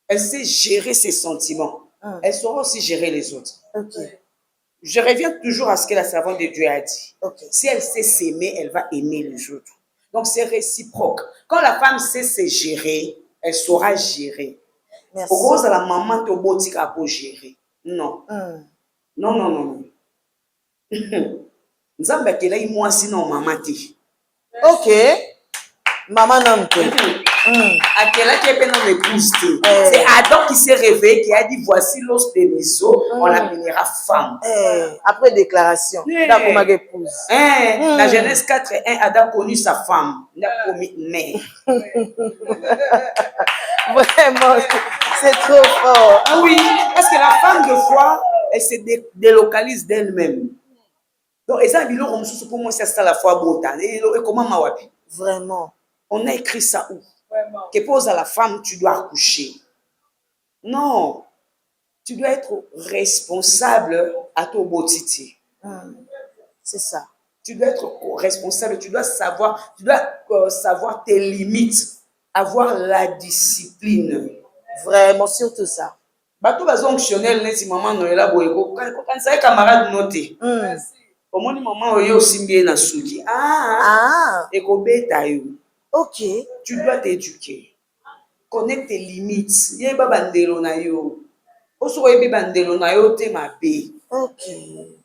elle sait gérer ses sentiments, elle saura aussi gérer les autres. Je reviens toujours à ce que la servante de Dieu a dit. Si elle sait s'aimer, elle va aimer les autres. Donc, c'est réciproque. Quand la femme sait se gérer, elle saura gérer. Rose, la maman te botika pour gérer. Non. Non. Nzamba kela yi mwasi na maman ti. Ok. Maman non te. Akela qui est dans l'épouse. C'est Adam qui s'est réveillé, qui a dit voici l'os de mes os, on l'appellera femme. Après déclaration, d'accord ma épouse. La Genèse 4:1, Adam connut sa femme, il a promis mère. Vraiment, c'est trop fort. Ah oui, parce que la femme de foi, elle se délocalise d'elle-même. Donc, et ça, pour moi, c'est ça la foi brutale. Et comment mawapi? Vraiment. On a écrit ça où? Que pose à la femme, tu dois accoucher. Non. Tu dois être responsable à ton botiti. C'est ça. Tu dois être responsable, tu dois savoir tes limites, avoir la discipline. Vraiment, surtout ça. Bato bazonctionnel neti maman Noëlla boyeko quand ça camarade noté. Comment maman oyo simbie na suki. Et ko beta yo. Ok. Tu dois t'éduquer. Connaître tes limites. Yeba bandelo na yo. Oso yeba bandelo na yo te mabe. Ok.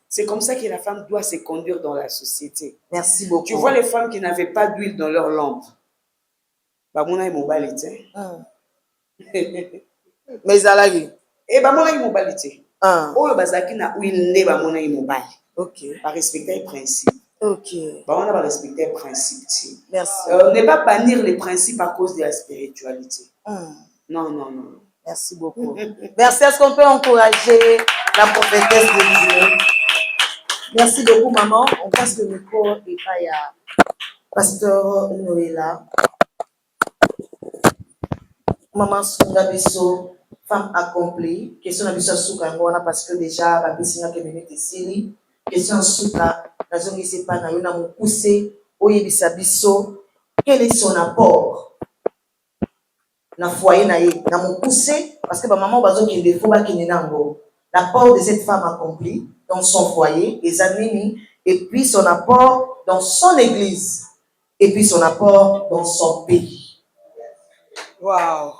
C'est comme ça que la femme doit se conduire dans la société. Merci beaucoup. Tu vois les femmes qui n'avaient pas d'huile dans leur lampe. Bah mon aïe mobilité. Mais alagi. Et bah mon aïe mobilité. Oh bazaki na huile ne bah mon aïe mobile. Ok. Par respecter les principes. Ok. Bah on a respecté les principes. Merci. Ne pas bannir les principes à cause de la spiritualité. Non, non, non. Merci beaucoup. Merci. Est-ce qu'on peut encourager la prophétesse de Dieu? Merci beaucoup, maman. On passe le micro et pas à Pasteur Noëlla. Maman Sunga Bisso, femme accomplie. Question de Bisso Soukangona parce que déjà, la Bissinga qui est ici. Question Souka, la zone qui s'est pas na yona mon poussé, Oye Bisso. Quel est son apport? Na foyer na ye, na mon poussé, parce que ma maman bazo qui est faux, qui n'est nango. L'apport de cette femme accomplie dans son foyer, les amis, et puis son apport dans son église, et puis son apport dans son pays. Waouh!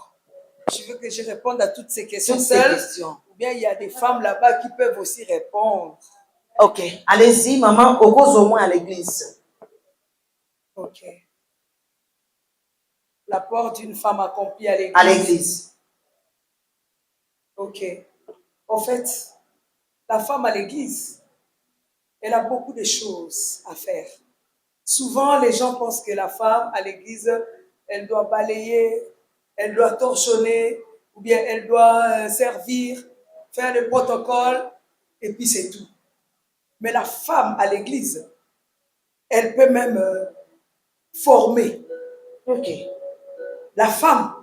Tu veux que je réponde à toutes ces questions Toutes ces seules? questions. Ou bien il y a des femmes là-bas qui peuvent aussi répondre? Ok, allez-y, maman, au cause au moins à l'église. Ok. L'apport d'une femme accomplie à l'église. À l'église. Ok. En fait, la femme à l'église, elle a beaucoup de choses à faire. Souvent, les gens pensent que la femme à l'église, elle doit balayer, elle doit torchonner, ou bien elle doit servir, faire le protocole, et puis c'est tout. Mais la femme à l'église, elle peut même former. Ok. La femme,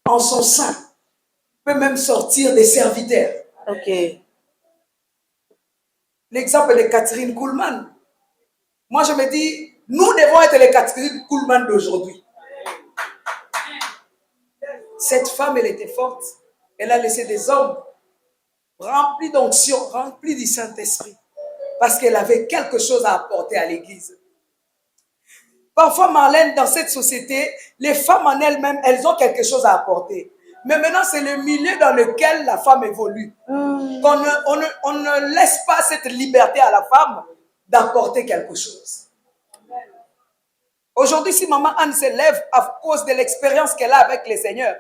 en son sein, peut même sortir des serviteurs. Ok. L'exemple de Catherine Kuhlman. Moi, je me dis, nous devons être les Catherine Kuhlman d'aujourd'hui. Cette femme, elle était forte. Elle a laissé des hommes remplis d'onction, remplis du Saint-Esprit, parce qu'elle avait quelque chose à apporter à l'Église. Parfois, Marlène, dans cette société, les femmes en elles-mêmes, elles ont quelque chose à apporter. Mais maintenant, c'est le milieu dans lequel la femme évolue. On ne laisse pas cette liberté à la femme d'apporter quelque chose. Aujourd'hui, si maman Anne se lève à cause de l'expérience qu'elle a avec le Seigneur,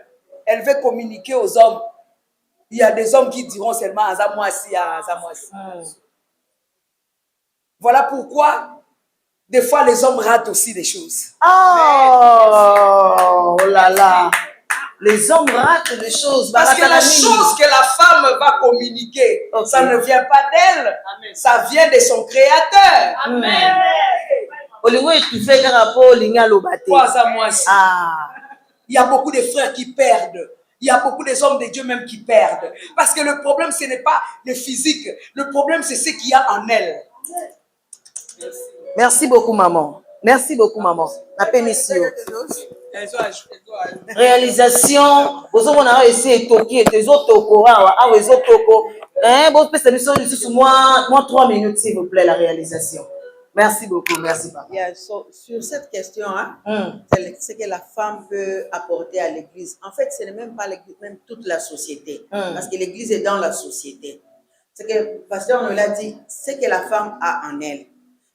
elle veut communiquer aux hommes. Il y a des hommes qui diront seulement Azamoisi, Azamoisi. Voilà pourquoi, des fois, les hommes ratent aussi des choses. Oh là là. Les hommes ratent des choses. Parce que la chose que la femme va communiquer, okay, ça ne vient pas d'elle, ça vient de son créateur. Amen. Il y a beaucoup de frères qui perdent. Il y a beaucoup des hommes de Dieu même qui perdent. Parce que le problème, ce n'est pas le physique. Le problème, c'est ce qu'il y a en elle. Merci beaucoup, maman. Merci beaucoup, maman. La pénition. Réalisation. Vous avez essayé de toquer. Des autres toko. Ah, les autres toko. Bon, moi 3 minutes, s'il vous plaît, la réalisation. Merci beaucoup. Merci, papa. Yeah, sur cette question, ce que la femme peut apporter à l'église, en fait, ce n'est même pas l'église, même toute la société. Parce que l'église est dans la société. Ce que Pasteur nous l'a dit, ce que la femme a en elle.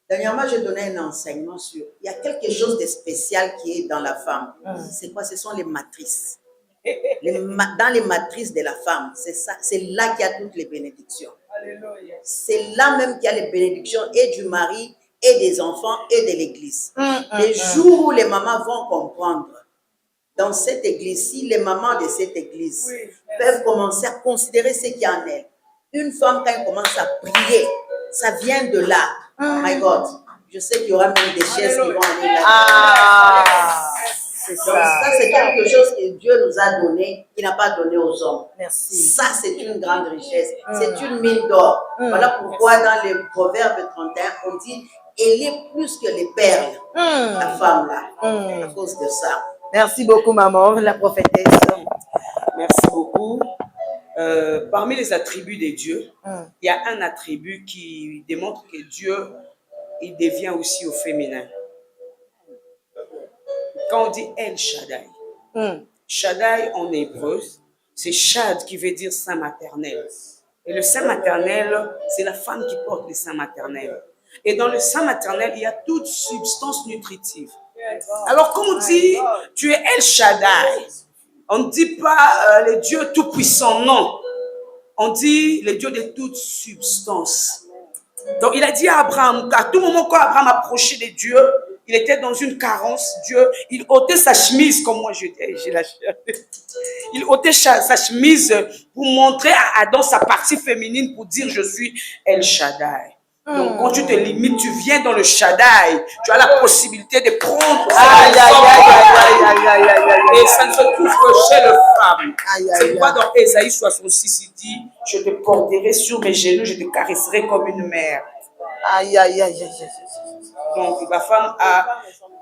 Dernièrement, j'ai donné un enseignement sur, il y a quelque chose de spécial qui est dans la femme. C'est quoi? Ce sont les matrices. Dans les matrices de la femme, c'est ça, c'est là qu'il y a toutes les bénédictions. C'est là même qu'il y a les bénédictions et du mari, et des enfants, et de l'église. Les jours où les mamans vont comprendre, dans cette église-ci, les mamans de cette église peuvent commencer à considérer ce qu'il y a en elle. Une femme, quand elle commence à prier, ça vient de là. My God, je sais qu'il y aura même des chaises qui vont aller là. C'est ça. Donc, ça, c'est quelque chose que Dieu nous a donné, qu'il n'a pas donné aux hommes. Merci. Ça, c'est une grande richesse. C'est une mine d'or. Voilà pourquoi dans les Proverbes 31, on dit, elle est plus que les perles, la femme là, à cause de ça. Merci beaucoup, maman, la prophétesse. Merci beaucoup. Parmi les attributs de Dieu, il y a un attribut qui démontre que Dieu, il devient aussi au féminin. Quand on dit El Shaddai, Shaddai en hébreu, c'est Shad qui veut dire sein maternel. Et le sein maternel, c'est la femme qui porte le sein maternel. Et dans le sein maternel, il y a toute substance nutritive. Alors, quand on dit tu es El Shaddai, on ne dit pas le Dieu tout-puissant, non. On dit le Dieu de toute substance. Donc, il a dit à Abraham, qu'à tout moment quand Abraham approchait de Dieu, Il était dans une carence. Dieu, il ôtait sa chemise, comme moi je dis. J'ai la chair. Il ôtait sa chemise pour montrer à Adam sa partie féminine pour dire je suis El Shaddai. Donc quand tu te limites, tu viens dans le Shaddai. Tu as la possibilité de prendre. Et ça ne se trouve que chez le femme. C'est pourquoi dans Ésaïe 66, il dit je te porterai sur mes genoux, je te caresserai comme une mère. Aïe, aïe, aïe, aïe, aïe. Donc la femme,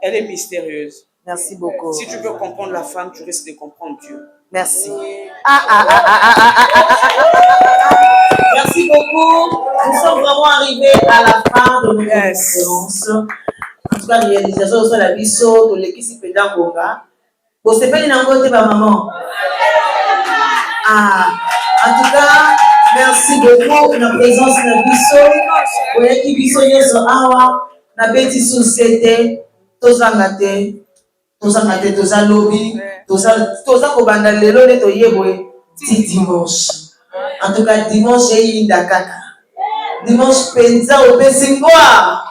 elle est mystérieuse. Merci beaucoup. Si tu veux comprendre la femme, tu risques de comprendre Dieu. Merci. Merci beaucoup. Nous sommes vraiment arrivés à la fin de notre conférence. En tout cas, réalisation de la biso, de l'équipe Pédan Bonga. Vous savez, il y a un maman. En tout cas, merci beaucoup pour la présence de la biso. Pour l'équipe biso, il y a un petit société. Toza lobby, toza kobanda lelo ne toyeboye ti dimanche. En tout cas, dimanche est indakaka. Dimanche penza au Pesingwa.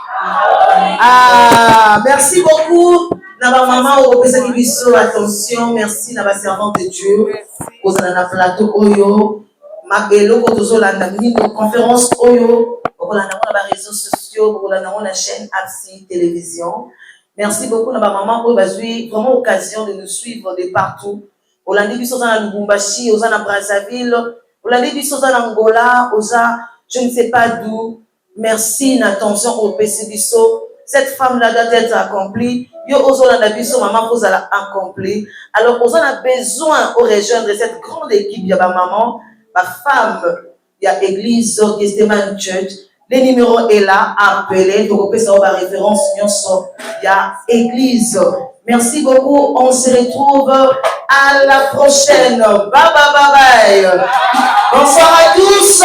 Merci beaucoup. Naba maman au Pesingwa biso attention, merci naba servante de Dieu. Kozana na plateau oyo, mabelo ko tozolanda mini conférence oyo, okolanda na réseaux sociaux, okolanda na chaîne APSI télévision. Merci beaucoup, ma maman, pour vraiment l'occasion de nous suivre de partout. Olandi biso na Lubumbashi, oza na Brazzaville, Olandi biso na Angola, oza je ne sais pas d'où. Merci, n'attention au PC biso. Cette femme-là doit être accomplie. Yo ozolanda biso maman vous allez accomplir. Alors on a besoin de rejoindre cette grande équipe. Il y a ma maman, ma femme, il y a l'église Gethsemane Church. Le numéro est là, appelez, donc on peut savoir la référence, il y a église. Merci beaucoup, on se retrouve à la prochaine. Bye bye bye bye. Bonsoir à tous.